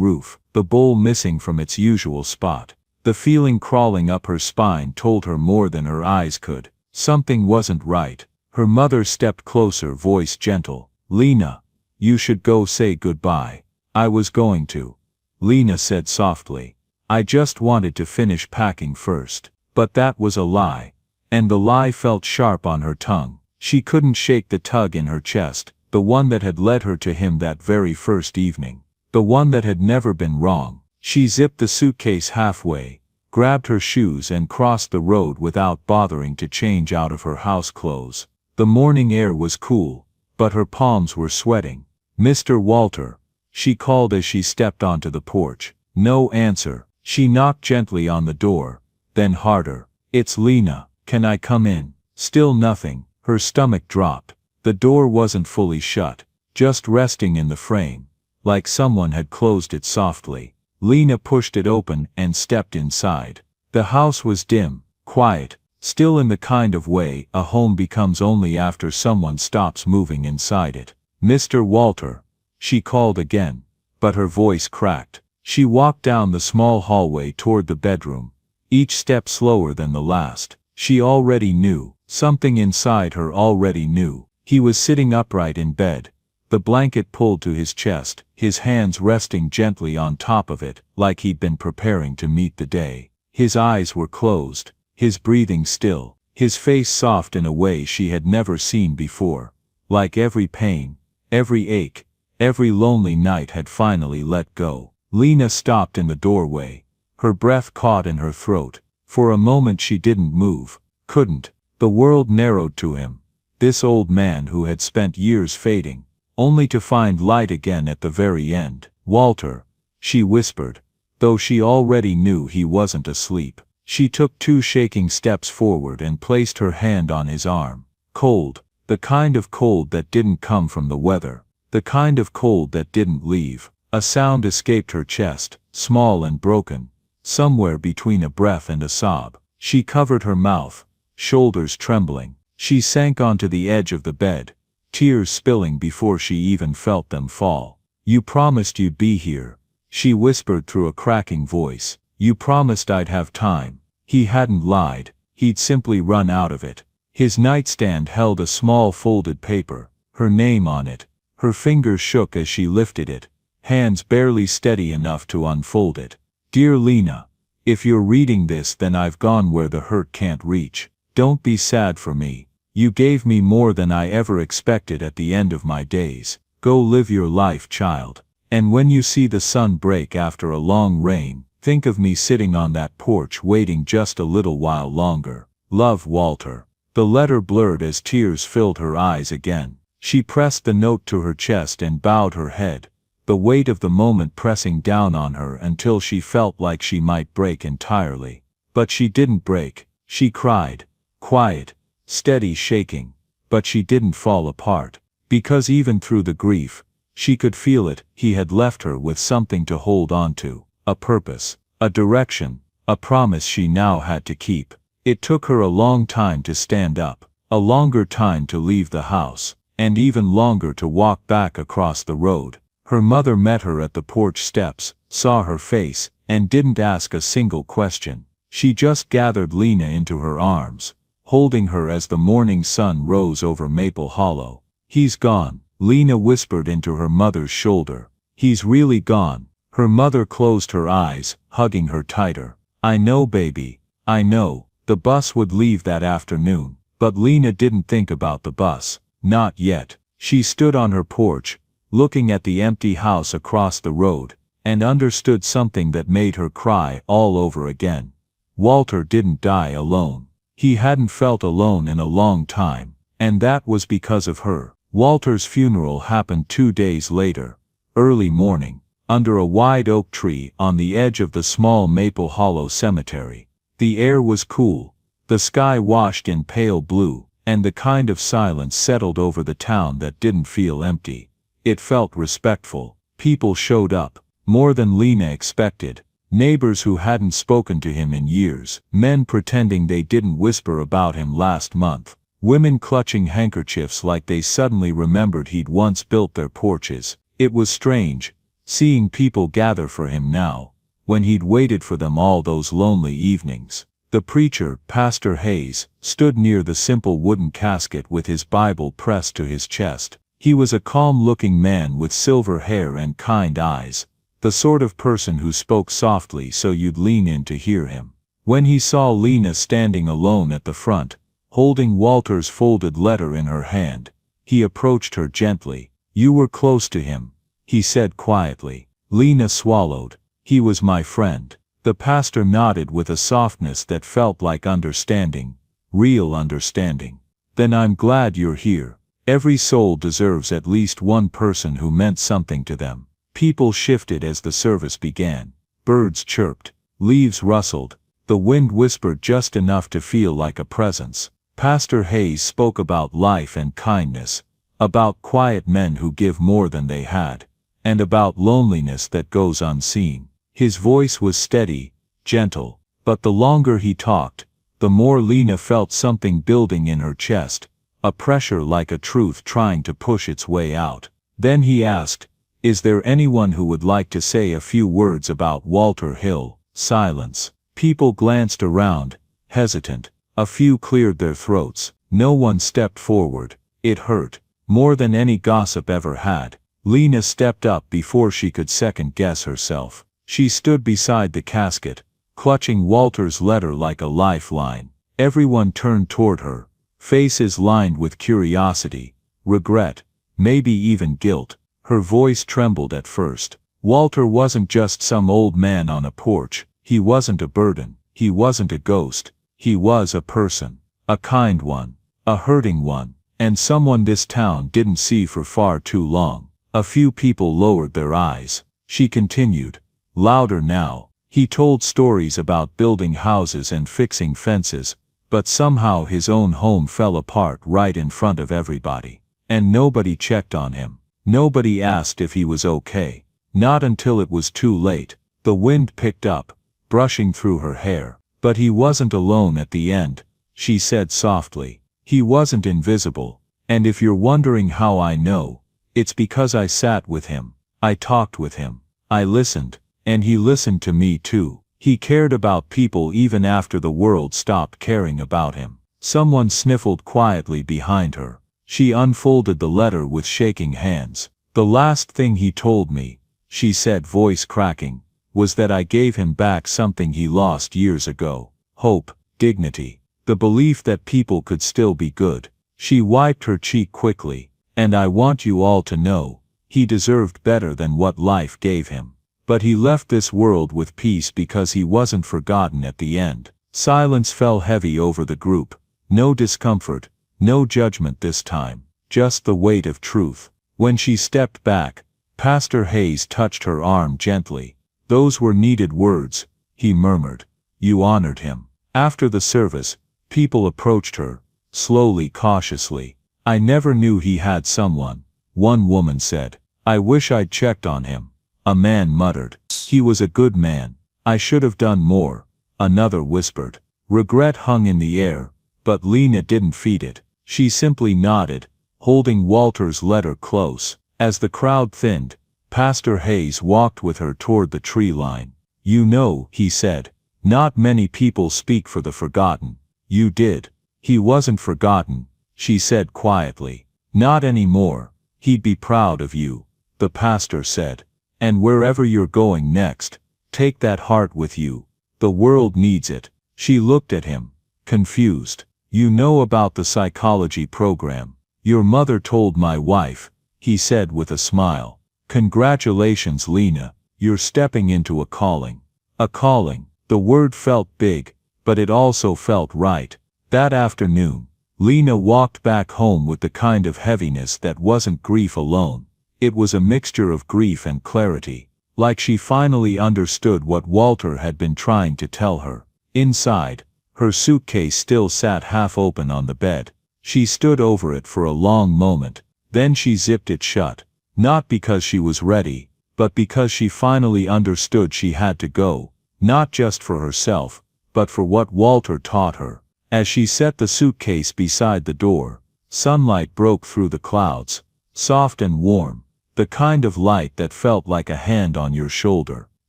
roof, the bowl missing from its usual spot. The feeling crawling up her spine told her more than her eyes could. Something wasn't right. Her mother stepped closer, voice gentle. Lena, you should go say goodbye. I was going to. Lena said softly. I just wanted to finish packing first. But that was a lie. And the lie felt sharp on her tongue. She couldn't shake the tug in her chest, the one that had led her to him that very first evening. The one that had never been wrong. She zipped the suitcase halfway, grabbed her shoes and crossed the road without bothering to change out of her house clothes. The morning air was cool, but her palms were sweating. "Mr. Walter," she called as she stepped onto the porch. No answer. She knocked gently on the door, then harder. "It's Lena. Can I come in?" Still nothing. Her stomach dropped. The door wasn't fully shut, just resting in the frame, like someone had closed it softly. Lena pushed it open and stepped inside. The house was dim, quiet, still in the kind of way a home becomes only after someone stops moving inside it. "Mr. Walter," she called again, but her voice cracked. She walked down the small hallway toward the bedroom, each step slower than the last. She already knew, something inside her already knew. He was sitting upright in bed, the blanket pulled to his chest, his hands resting gently on top of it, like he'd been preparing to meet the day. His eyes were closed, his breathing still, his face soft in a way she had never seen before, like every pain, every ache, every lonely night had finally let go. Lena stopped in the doorway, her breath caught in her throat. For a moment she didn't move, couldn't. The world narrowed to him, this old man who had spent years fading, only to find light again at the very end. "Walter," she whispered, though she already knew he wasn't asleep. She took 2 shaking steps forward and placed her hand on his arm. Cold, the kind of cold that didn't come from the weather, the kind of cold that didn't leave. A sound escaped her chest, small and broken, somewhere between a breath and a sob. She covered her mouth, shoulders trembling. She sank onto the edge of the bed, tears spilling before she even felt them fall. "You promised you'd be here," she whispered through a cracking voice. "You promised I'd have time." He hadn't lied, he'd simply run out of it. His nightstand held a small folded paper, her name on it. Her fingers shook as she lifted it, hands barely steady enough to unfold it. "Dear Lena, if you're reading this, then I've gone where the hurt can't reach. Don't be sad for me. You gave me more than I ever expected at the end of my days. Go live your life, child. And when you see the sun break after a long rain, think of me sitting on that porch waiting just a little while longer. Love, Walter." The letter blurred as tears filled her eyes again. She pressed the note to her chest and bowed her head, the weight of the moment pressing down on her until she felt like she might break entirely. But she didn't break. She cried, quiet, steady, shaking, but she didn't fall apart, because even through the grief, she could feel it. He had left her with something to hold on to, a purpose, a direction, a promise she now had to keep. It took her a long time to stand up, a longer time to leave the house, and even longer to walk back across the road. Her mother met her at the porch steps, saw her face, and didn't ask a single question. She just gathered Lena into her arms, holding her as the morning sun rose over Maple Hollow. "He's gone," Lena whispered into her mother's shoulder. "He's really gone." Her mother closed her eyes, hugging her tighter. "I know, baby, I know." The bus would leave that afternoon, but Lena didn't think about the bus. Not yet. She stood on her porch, looking at the empty house across the road, and understood something that made her cry all over again. Walter didn't die alone. He hadn't felt alone in a long time, and that was because of her. Walter's funeral happened 2 days later, early morning, under a wide oak tree on the edge of the small Maple Hollow cemetery. The air was cool, the sky washed in pale blue, and the kind of silence settled over the town that didn't feel empty. It felt respectful. People showed up, more than Lena expected. Neighbors who hadn't spoken to him in years, men pretending they didn't whisper about him last month, women clutching handkerchiefs like they suddenly remembered he'd once built their porches. It was strange, seeing people gather for him now, when he'd waited for them all those lonely evenings. The preacher, Pastor Hayes, stood near the simple wooden casket with his Bible pressed to his chest. He was a calm-looking man with silver hair and kind eyes, the sort of person who spoke softly so you'd lean in to hear him. When he saw Lena standing alone at the front, holding Walter's folded letter in her hand, he approached her gently. "You were close to him," he said quietly. Lena swallowed. "He was my friend." The pastor nodded with a softness that felt like understanding, real understanding. Then I'm glad you're here. Every soul deserves at least one person who meant something to them. People shifted as the service began. Birds chirped, leaves rustled, the wind whispered just enough to feel like a presence. Pastor Hayes spoke about life and kindness, about quiet men who give more than they had, and about loneliness that goes unseen. His voice was steady, gentle, but the longer he talked, the more Lena felt something building in her chest, a pressure like a truth trying to push its way out. Then he asked, "Is there anyone who would like to say a few words about Walter Hill?" Silence. People glanced around, hesitant. A few cleared their throats. No one stepped forward. It hurt, more than any gossip ever had. Lena stepped up before she could second-guess herself. She stood beside the casket, clutching Walter's letter like a lifeline. Everyone turned toward her, faces lined with curiosity, regret, maybe even guilt. Her voice trembled at first. Walter wasn't just some old man on a porch. He wasn't a burden. He wasn't a ghost. He was a person. A kind one. A hurting one. And someone this town didn't see for far too long. A few people lowered their eyes. She continued, louder now. He told stories about building houses and fixing fences, but somehow his own home fell apart right in front of everybody. And nobody checked on him. Nobody asked if he was okay. Not until it was too late. The wind picked up, brushing through her hair. But he wasn't alone at the end, she said softly. He wasn't invisible. And if you're wondering how I know, it's because I sat with him. I talked with him. I listened. And he listened to me too. He cared about people even after the world stopped caring about him. Someone sniffled quietly behind her. She unfolded the letter with shaking hands. The last thing he told me, she said, voice cracking, was that I gave him back something he lost years ago. Hope, dignity, the belief that people could still be good. She wiped her cheek quickly. And I want you all to know, he deserved better than what life gave him. But he left this world with peace because he wasn't forgotten at the end. Silence fell heavy over the group. No discomfort, no judgment this time, just the weight of truth. When she stepped back, Pastor Hayes touched her arm gently. Those were needed words, he murmured. You honored him. After the service, people approached her, slowly, cautiously. I never knew he had someone, one woman said. I wish I'd checked on him. A man muttered. He was a good man. I should have done more. Another whispered. Regret hung in the air, but Lena didn't feed it. She simply nodded, holding Walter's letter close. As the crowd thinned, Pastor Hayes walked with her toward the tree line. You know, he said, not many people speak for the forgotten. You did. He wasn't forgotten, she said quietly. Not anymore. He'd be proud of you, the pastor said. And wherever you're going next, take that heart with you. The world needs it. She looked at him, confused. You know about the psychology program. Your mother told my wife, he said with a smile. Congratulations, Lena, you're stepping into a calling. A calling. The word felt big, but it also felt right. That afternoon, Lena walked back home with the kind of heaviness that wasn't grief alone. It was a mixture of grief and clarity, like she finally understood what Walter had been trying to tell her. Inside, her suitcase still sat half open on the bed. She stood over it for a long moment, then she zipped it shut. Not because she was ready, but because she finally understood she had to go, not just for herself, but for what Walter taught her. As she set the suitcase beside the door, sunlight broke through the clouds, soft and warm. The kind of light that felt like a hand on your shoulder.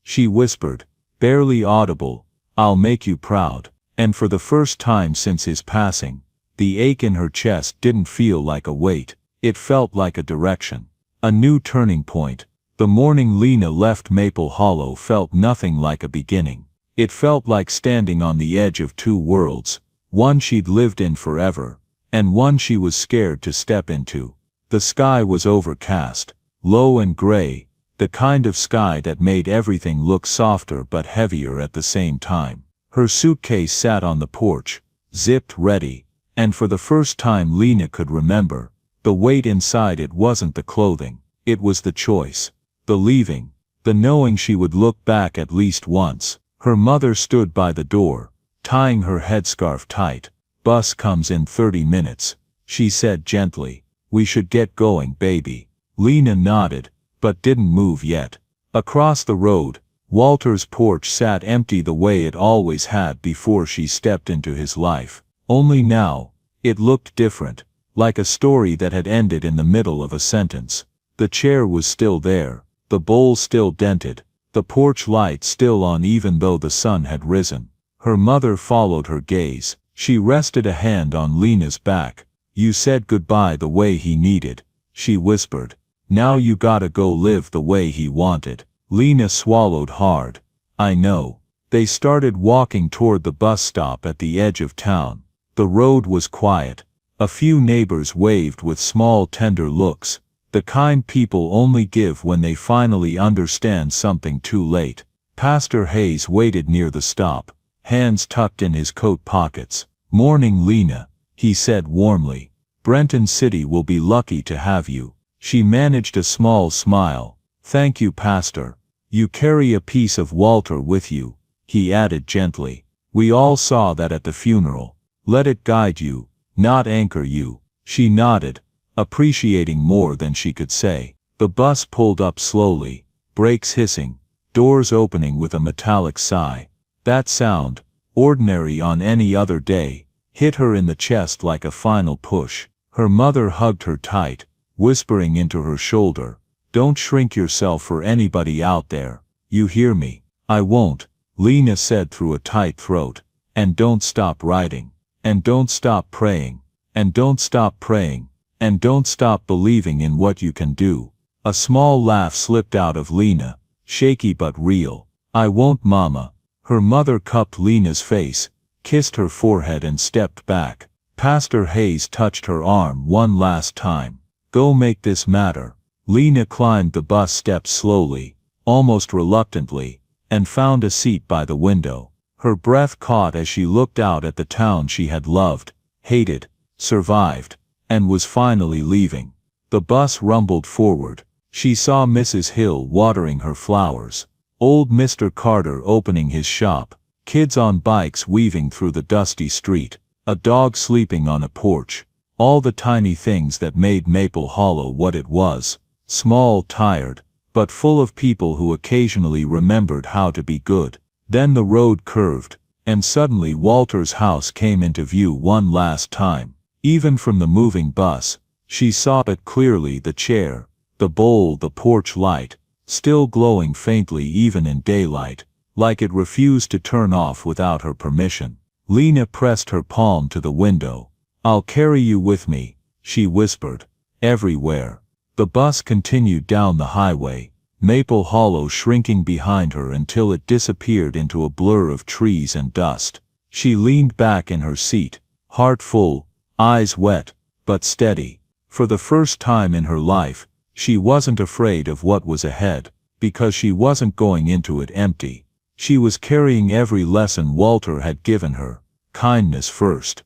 She whispered, barely audible, I'll make you proud. And for the first time since his passing, the ache in her chest didn't feel like a weight. It felt like a direction. A new turning point. The morning Lena left Maple Hollow felt nothing like a beginning. It felt like standing on the edge of two worlds, one she'd lived in forever, and one she was scared to step into. The sky was overcast, low and gray, the kind of sky that made everything look softer but heavier at the same time. Her suitcase sat on the porch, zipped ready, and for the first time Lena could remember, the weight inside it wasn't the clothing, it was the choice, the leaving, the knowing she would look back at least once. Her mother stood by the door, tying her headscarf tight. "Bus comes in 30 minutes, she said gently. "We should get going, baby." Lena nodded, but didn't move yet. Across the road, Walter's porch sat empty the way it always had before she stepped into his life. Only now, it looked different, like a story that had ended in the middle of a sentence. The chair was still there, the bowl still dented, the porch light still on even though the sun had risen. Her mother followed her gaze. She rested a hand on Lena's back. "You said goodbye the way he needed," she whispered. "Now you gotta go live the way he wanted." Lena swallowed hard. "I know." They started walking toward the bus stop at the edge of town. The road was quiet. A few neighbors waved with small tender looks, the kind people only give when they finally understand something too late. Pastor Hayes waited near the stop, hands tucked in his coat pockets. "Morning, Lena," he said warmly. "Brenton City will be lucky to have you." She managed a small smile. "Thank you, Pastor. You carry a piece of Walter with you," he added gently. "We all saw that at the funeral. Let it guide you, not anchor you." She nodded, appreciating more than she could say. The bus pulled up slowly, brakes hissing, doors opening with a metallic sigh. That sound, ordinary on any other day, hit her in the chest like a final push. Her mother hugged her tight, whispering into her shoulder, "Don't shrink yourself for anybody out there. You hear me?" "I won't," Lena said through a tight throat. "And don't stop writing. And don't stop praying. And don't stop praying. And don't stop believing in what you can do." A small laugh slipped out of Lena, shaky but real. "I won't, Mama." Her mother cupped Lena's face, kissed her forehead and stepped back. Pastor Hayes touched her arm one last time. "Go make this matter." Lena climbed the bus steps slowly, almost reluctantly, and found a seat by the window. Her breath caught as she looked out at the town she had loved, hated, survived, and was finally leaving. The bus rumbled forward. She saw Mrs. Hill watering her flowers, old Mr. Carter opening his shop, kids on bikes weaving through the dusty street, a dog sleeping on a porch, all the tiny things that made Maple Hollow what it was, small, tired, but full of people who occasionally remembered how to be good. Then the road curved, and suddenly Walter's house came into view one last time. Even from the moving bus, she saw it clearly: the chair, the bowl, the porch light, still glowing faintly even in daylight, like it refused to turn off without her permission. Lena pressed her palm to the window. "I'll carry you with me," she whispered, "everywhere." The bus continued down the highway, Maple Hollow shrinking behind her until it disappeared into a blur of trees and dust. She leaned back in her seat, heart full, eyes wet, but steady. For the first time in her life, she wasn't afraid of what was ahead, because she wasn't going into it empty. She was carrying every lesson Walter had given her: kindness first,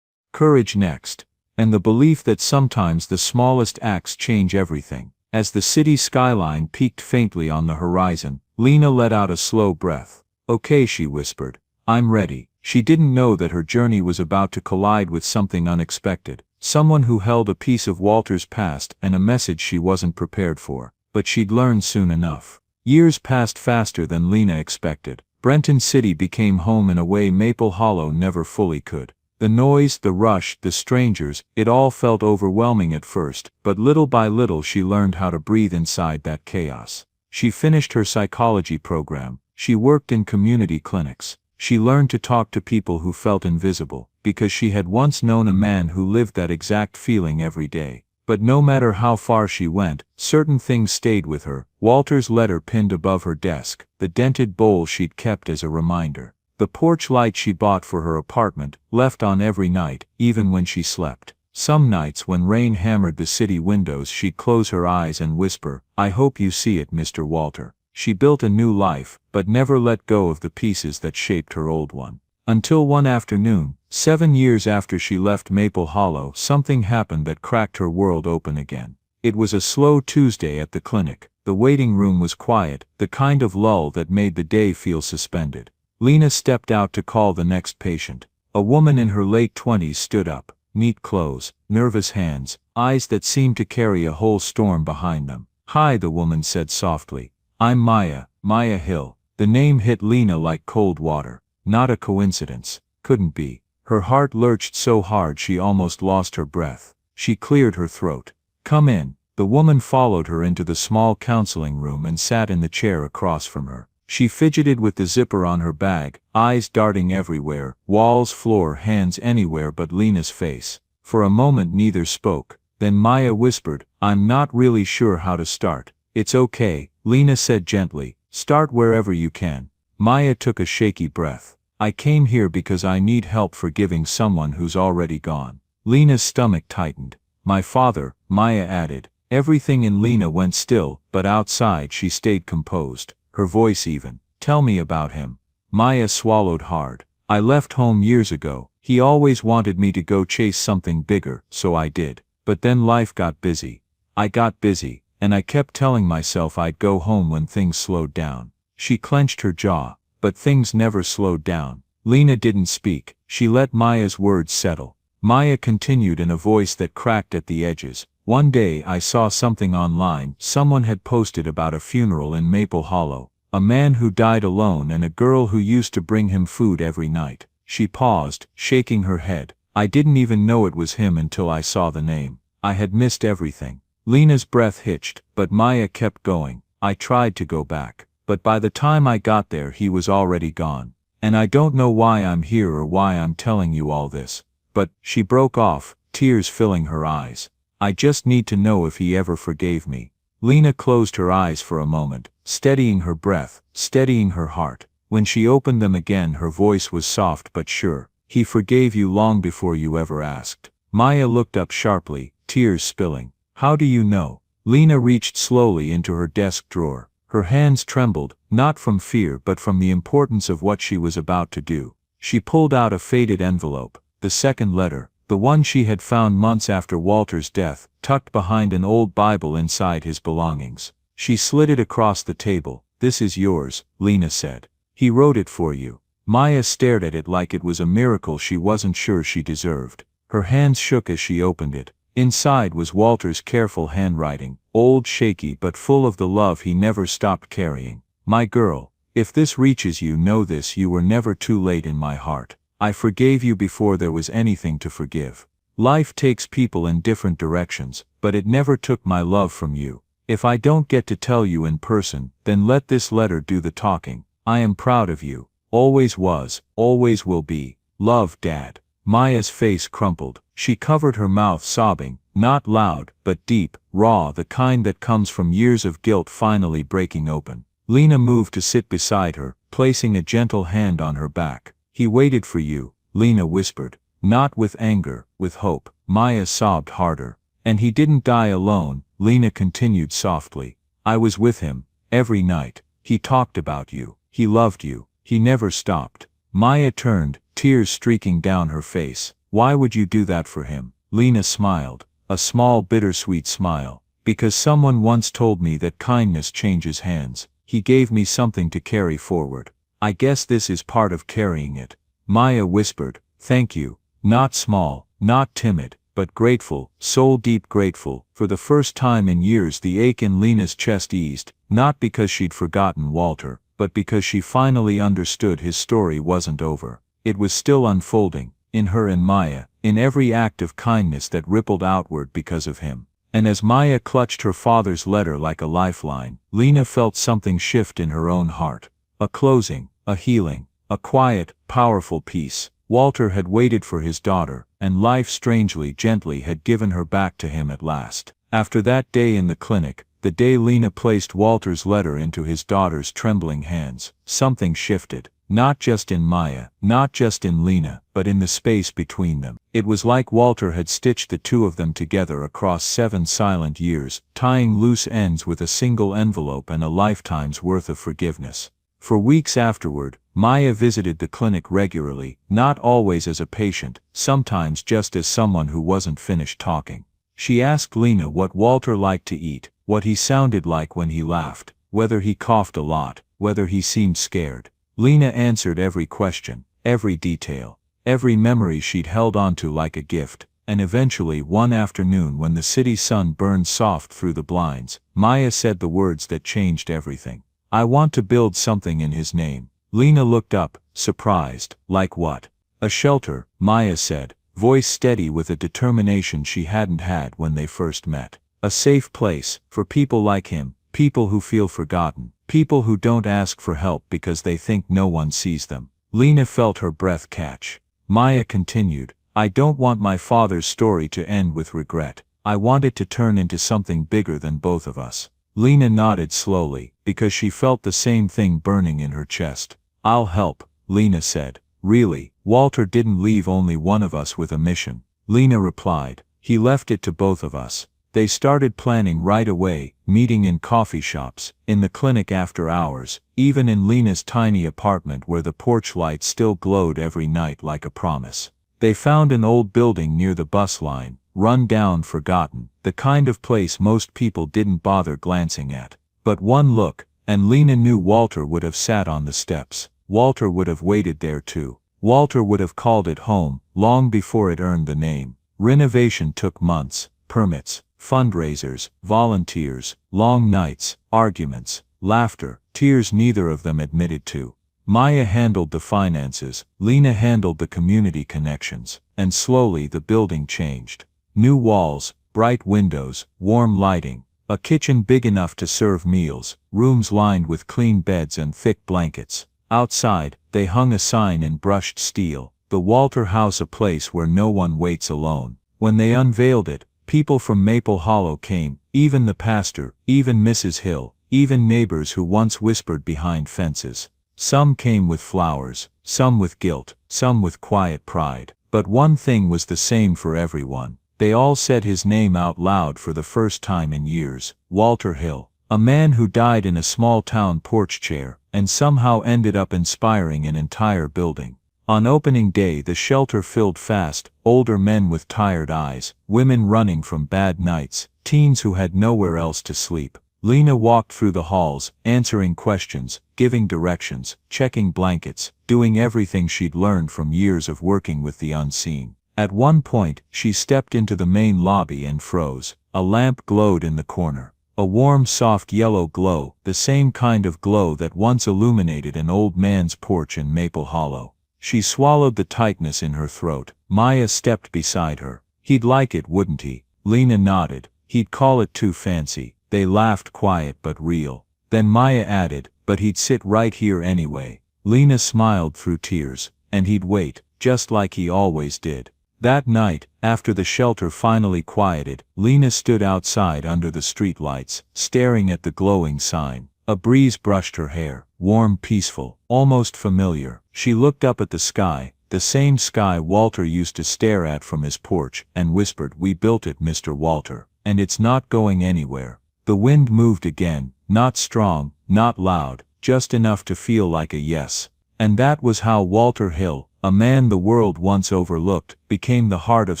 courage next, and the belief that sometimes the smallest acts change everything. As the city skyline peaked faintly on the horizon, Lena let out a slow breath. "Okay," she whispered. "I'm ready." She didn't know that her journey was about to collide with something unexpected, someone who held a piece of Walter's past and a message she wasn't prepared for. But she'd learn soon enough. Years passed faster than Lena expected. Brenton City became home in a way Maple Hollow never fully could. The noise, the rush, the strangers, it all felt overwhelming at first, but little by little she learned how to breathe inside that chaos. She finished her psychology program. She worked in community clinics. She learned to talk to people who felt invisible, because she had once known a man who lived that exact feeling every day. But no matter how far she went, certain things stayed with her. Walter's letter pinned above her desk, the dented bowl she'd kept as a reminder, the porch light she bought for her apartment, left on every night, even when she slept. Some nights when rain hammered the city windows she'd close her eyes and whisper, "I hope you see it, Mr. Walter." She built a new life, but never let go of the pieces that shaped her old one. Until one afternoon, 7 years after she left Maple Hollow, something happened that cracked her world open again. It was a slow Tuesday at the clinic. The waiting room was quiet, the kind of lull that made the day feel suspended. Lena stepped out to call the next patient. A woman in her late 20s stood up. Neat clothes, nervous hands, eyes that seemed to carry a whole storm behind them. "Hi," the woman said softly. "I'm Maya Hill." The name hit Lena like cold water. Not a coincidence. Couldn't be. Her heart lurched so hard she almost lost her breath. She cleared her throat. "Come in." The woman followed her into the small counseling room and sat in the chair across from her. She fidgeted with the zipper on her bag, eyes darting everywhere, walls, floor, hands anywhere but Lena's face. For a moment neither spoke. Then Maya whispered, "I'm not really sure how to start." "It's okay," Lena said gently. "Start wherever you can." Maya took a shaky breath. "I came here because I need help forgiving someone who's already gone." Lena's stomach tightened. "My father," Maya added. Everything in Lena went still, but outside she stayed composed, her voice even. "Tell me about him." Maya swallowed hard. "I left home years ago. He always wanted me to go chase something bigger, so I did. But then life got busy. I got busy, and I kept telling myself I'd go home when things slowed down." She clenched her jaw. But things never slowed down. Lena didn't speak. She let Maya's words settle. Maya continued in a voice that cracked at the edges. "One day I saw something online. Someone had posted about a funeral in Maple Hollow. A man who died alone and a girl who used to bring him food every night." She paused, shaking her head. "I didn't even know it was him until I saw the name. I had missed everything." Lena's breath hitched, but Maya kept going. "I tried to go back. But by the time I got there he was already gone. And I don't know why I'm here or why I'm telling you all this. But," she broke off, tears filling her eyes. "I just need to know if he ever forgave me." Lena closed her eyes for a moment, steadying her breath, steadying her heart. When she opened them again her voice was soft but sure. "He forgave you long before you ever asked." Maya looked up sharply, tears spilling. "How do you know?" Lena reached slowly into her desk drawer. Her hands trembled, not from fear but from the importance of what she was about to do. She pulled out a faded envelope, the second letter, the one she had found months after Walter's death, tucked behind an old Bible inside his belongings. She slid it across the table. "This is yours," Lena said. "He wrote it for you." Maya stared at it like it was a miracle she wasn't sure she deserved. Her hands shook as she opened it. Inside was Walter's careful handwriting, old, shaky but full of the love he never stopped carrying. "My girl, if this reaches you, know this: you were never too late in my heart. I forgave you before there was anything to forgive. Life takes people in different directions, but it never took my love from you. If I don't get to tell you in person, then let this letter do the talking. I am proud of you. Always was, always will be. Love, Dad." Maya's face crumpled. She covered her mouth, sobbing, not loud, but deep, raw, the kind that comes from years of guilt finally breaking open. Lena moved to sit beside her, placing a gentle hand on her back. "He waited for you," Lena whispered. "Not with anger, with hope." Maya sobbed harder. "And he didn't die alone," Lena continued softly. "I was with him, every night. He talked about you. He loved you. He never stopped." Maya turned, tears streaking down her face. "Why would you do that for him?" Lena smiled, a small bittersweet smile. "Because someone once told me that kindness changes hands. He gave me something to carry forward. I guess this is part of carrying it." Maya whispered, "Thank you." Not small, not timid, but grateful, soul-deep grateful. For the first time in years the ache in Lena's chest eased, not because she'd forgotten Walter, but because she finally understood his story wasn't over. It was still unfolding, in her and Maya, in every act of kindness that rippled outward because of him. And as Maya clutched her father's letter like a lifeline, Lena felt something shift in her own heart. A closing, a healing, a quiet, powerful peace. Walter had waited for his daughter, and life strangely, gently had given her back to him at last. After that day in the clinic, the day Lena placed Walter's letter into his daughter's trembling hands, something shifted. Not just in Maya, not just in Lena, but in the space between them. It was like Walter had stitched the two of them together across 7 silent years, tying loose ends with a single envelope and a lifetime's worth of forgiveness. For weeks afterward, Maya visited the clinic regularly, not always as a patient, sometimes just as someone who wasn't finished talking. She asked Lena what Walter liked to eat, what he sounded like when he laughed, whether he coughed a lot, whether he seemed scared. Lena answered every question, every detail, every memory she'd held onto like a gift, and eventually one afternoon when the city sun burned soft through the blinds, Maya said the words that changed everything. "I want to build something in his name." Lena looked up, surprised. "Like what?" "A shelter," Maya said, voice steady with a determination she hadn't had when they first met. "A safe place, for people like him, people who feel forgotten, people who don't ask for help because they think no one sees them." Lena felt her breath catch. Maya continued, "I don't want my father's story to end with regret. I want it to turn into something bigger than both of us." Lena nodded slowly, because she felt the same thing burning in her chest. "I'll help," Lena said. "Really, Walter didn't leave only one of us with a mission," Lena replied. "He left it to both of us." They started planning right away, meeting in coffee shops, in the clinic after hours, even in Lena's tiny apartment where the porch light still glowed every night like a promise. They found an old building near the bus line, run down, forgotten, the kind of place most people didn't bother glancing at. But one look, and Lena knew Walter would have sat on the steps. Walter would have waited there too. Walter would have called it home, long before it earned the name. Renovation took months, permits, fundraisers, volunteers, long nights, arguments, laughter, tears neither of them admitted to. Maya handled the finances, Lena handled the community connections, and slowly the building changed. New walls, bright windows, warm lighting, a kitchen big enough to serve meals, rooms lined with clean beds and thick blankets. Outside, they hung a sign in brushed steel, "The Walter House, a place where no one waits alone." When they unveiled it, people from Maple Hollow came, even the pastor, even Mrs. Hill, even neighbors who once whispered behind fences. Some came with flowers, some with guilt, some with quiet pride. But one thing was the same for everyone. They all said his name out loud for the first time in years. Walter Hill. A man who died in a small town porch chair, and somehow ended up inspiring an entire building. On opening day the shelter filled fast, older men with tired eyes, women running from bad nights, teens who had nowhere else to sleep. Lena walked through the halls, answering questions, giving directions, checking blankets, doing everything she'd learned from years of working with the unseen. At one point, she stepped into the main lobby and froze. A lamp glowed in the corner. A warm, soft yellow glow, the same kind of glow that once illuminated an old man's porch in Maple Hollow. She swallowed the tightness in her throat. Maya stepped beside her. "He'd like it, wouldn't he?" Lena nodded. "He'd call it too fancy." They laughed, quiet but real. Then Maya added, "But he'd sit right here anyway." Lena smiled through tears. "And he'd wait, just like he always did." That night, after the shelter finally quieted, Lena stood outside under the streetlights, staring at the glowing sign. A breeze brushed her hair, warm, peaceful, almost familiar. She looked up at the sky, the same sky Walter used to stare at from his porch, and whispered, "We built it, Mr. Walter, and it's not going anywhere." The wind moved again, not strong, not loud, just enough to feel like a yes. And that was how Walter Hill, a man the world once overlooked, became the heart of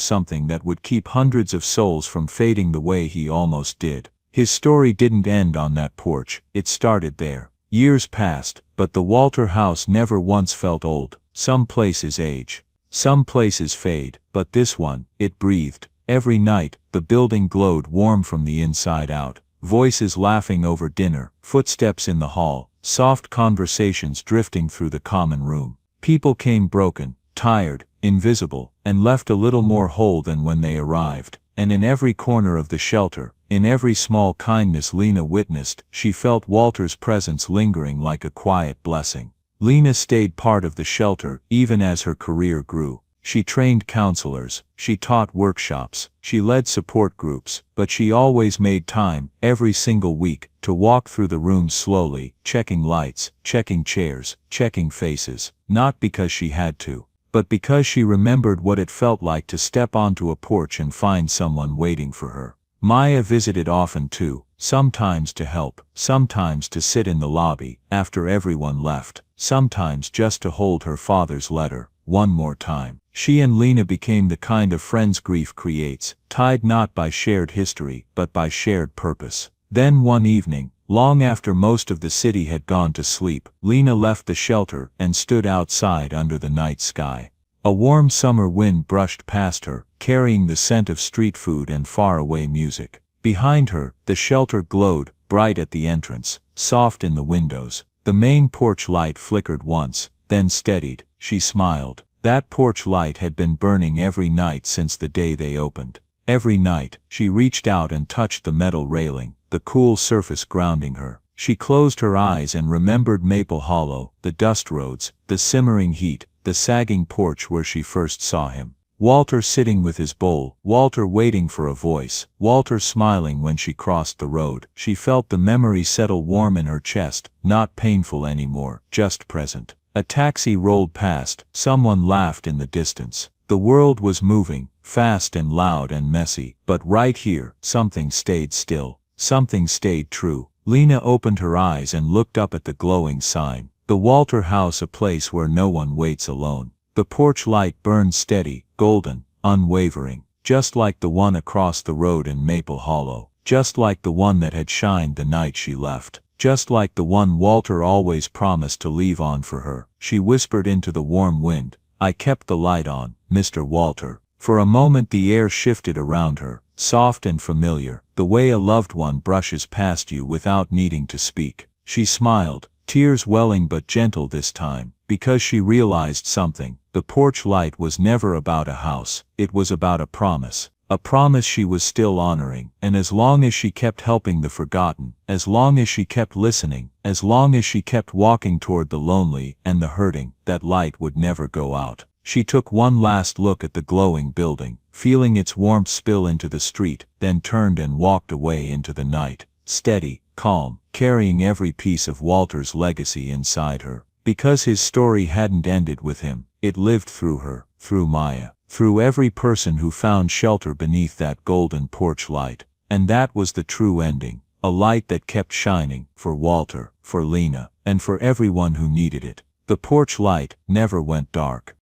something that would keep hundreds of souls from fading the way he almost did. His story didn't end on that porch, it started there. Years passed, but the Walter house never once felt old. Some places age. Some places fade, but this one, it breathed. Every night, the building glowed warm from the inside out. Voices laughing over dinner, footsteps in the hall, soft conversations drifting through the common room. People came broken, tired, invisible, and left a little more whole than when they arrived. And in every corner of the shelter, in every small kindness Lena witnessed, she felt Walter's presence lingering like a quiet blessing. Lena stayed part of the shelter even as her career grew. She trained counselors, she taught workshops, she led support groups, but she always made time, every single week, to walk through the rooms slowly, checking lights, checking chairs, checking faces, not because she had to, but because she remembered what it felt like to step onto a porch and find someone waiting for her. Maya visited often too, sometimes to help, sometimes to sit in the lobby, after everyone left, sometimes just to hold her father's letter, one more time. She and Lena became the kind of friends grief creates, tied not by shared history, but by shared purpose. Then one evening, long after most of the city had gone to sleep, Lena left the shelter and stood outside under the night sky. A warm summer wind brushed past her, carrying the scent of street food and faraway music. Behind her, the shelter glowed, bright at the entrance, soft in the windows. The main porch light flickered once, then steadied. She smiled. That porch light had been burning every night since the day they opened. Every night, she reached out and touched the metal railing, the cool surface grounding her. She closed her eyes and remembered Maple Hollow, the dust roads, the simmering heat, the sagging porch where she first saw him. Walter sitting with his bowl, Walter waiting for a voice, Walter smiling when she crossed the road. She felt the memory settle warm in her chest, not painful anymore, just present. A taxi rolled past, someone laughed in the distance. The world was moving, fast and loud and messy, but right here, something stayed still. Something stayed true. Lena opened her eyes and looked up at the glowing sign. The Walter House, a place where no one waits alone. The porch light burned steady, golden, unwavering, just like the one across the road in Maple Hollow, just like the one that had shined the night she left, just like the one Walter always promised to leave on for her. She whispered into the warm wind, "I kept the light on, Mr. Walter." For a moment the air shifted around her, soft and familiar, the way a loved one brushes past you without needing to speak. She smiled, tears welling but gentle this time, because she realized something. The porch light was never about a house, it was about a promise. A promise she was still honoring, and as long as she kept helping the forgotten, as long as she kept listening, as long as she kept walking toward the lonely and the hurting, that light would never go out. She took one last look at the glowing building, feeling its warmth spill into the street, then turned and walked away into the night, steady, calm, carrying every piece of Walter's legacy inside her. Because his story hadn't ended with him, it lived through her, through Maya, through every person who found shelter beneath that golden porch light. And that was the true ending, a light that kept shining, for Walter, for Lena, and for everyone who needed it. The porch light never went dark.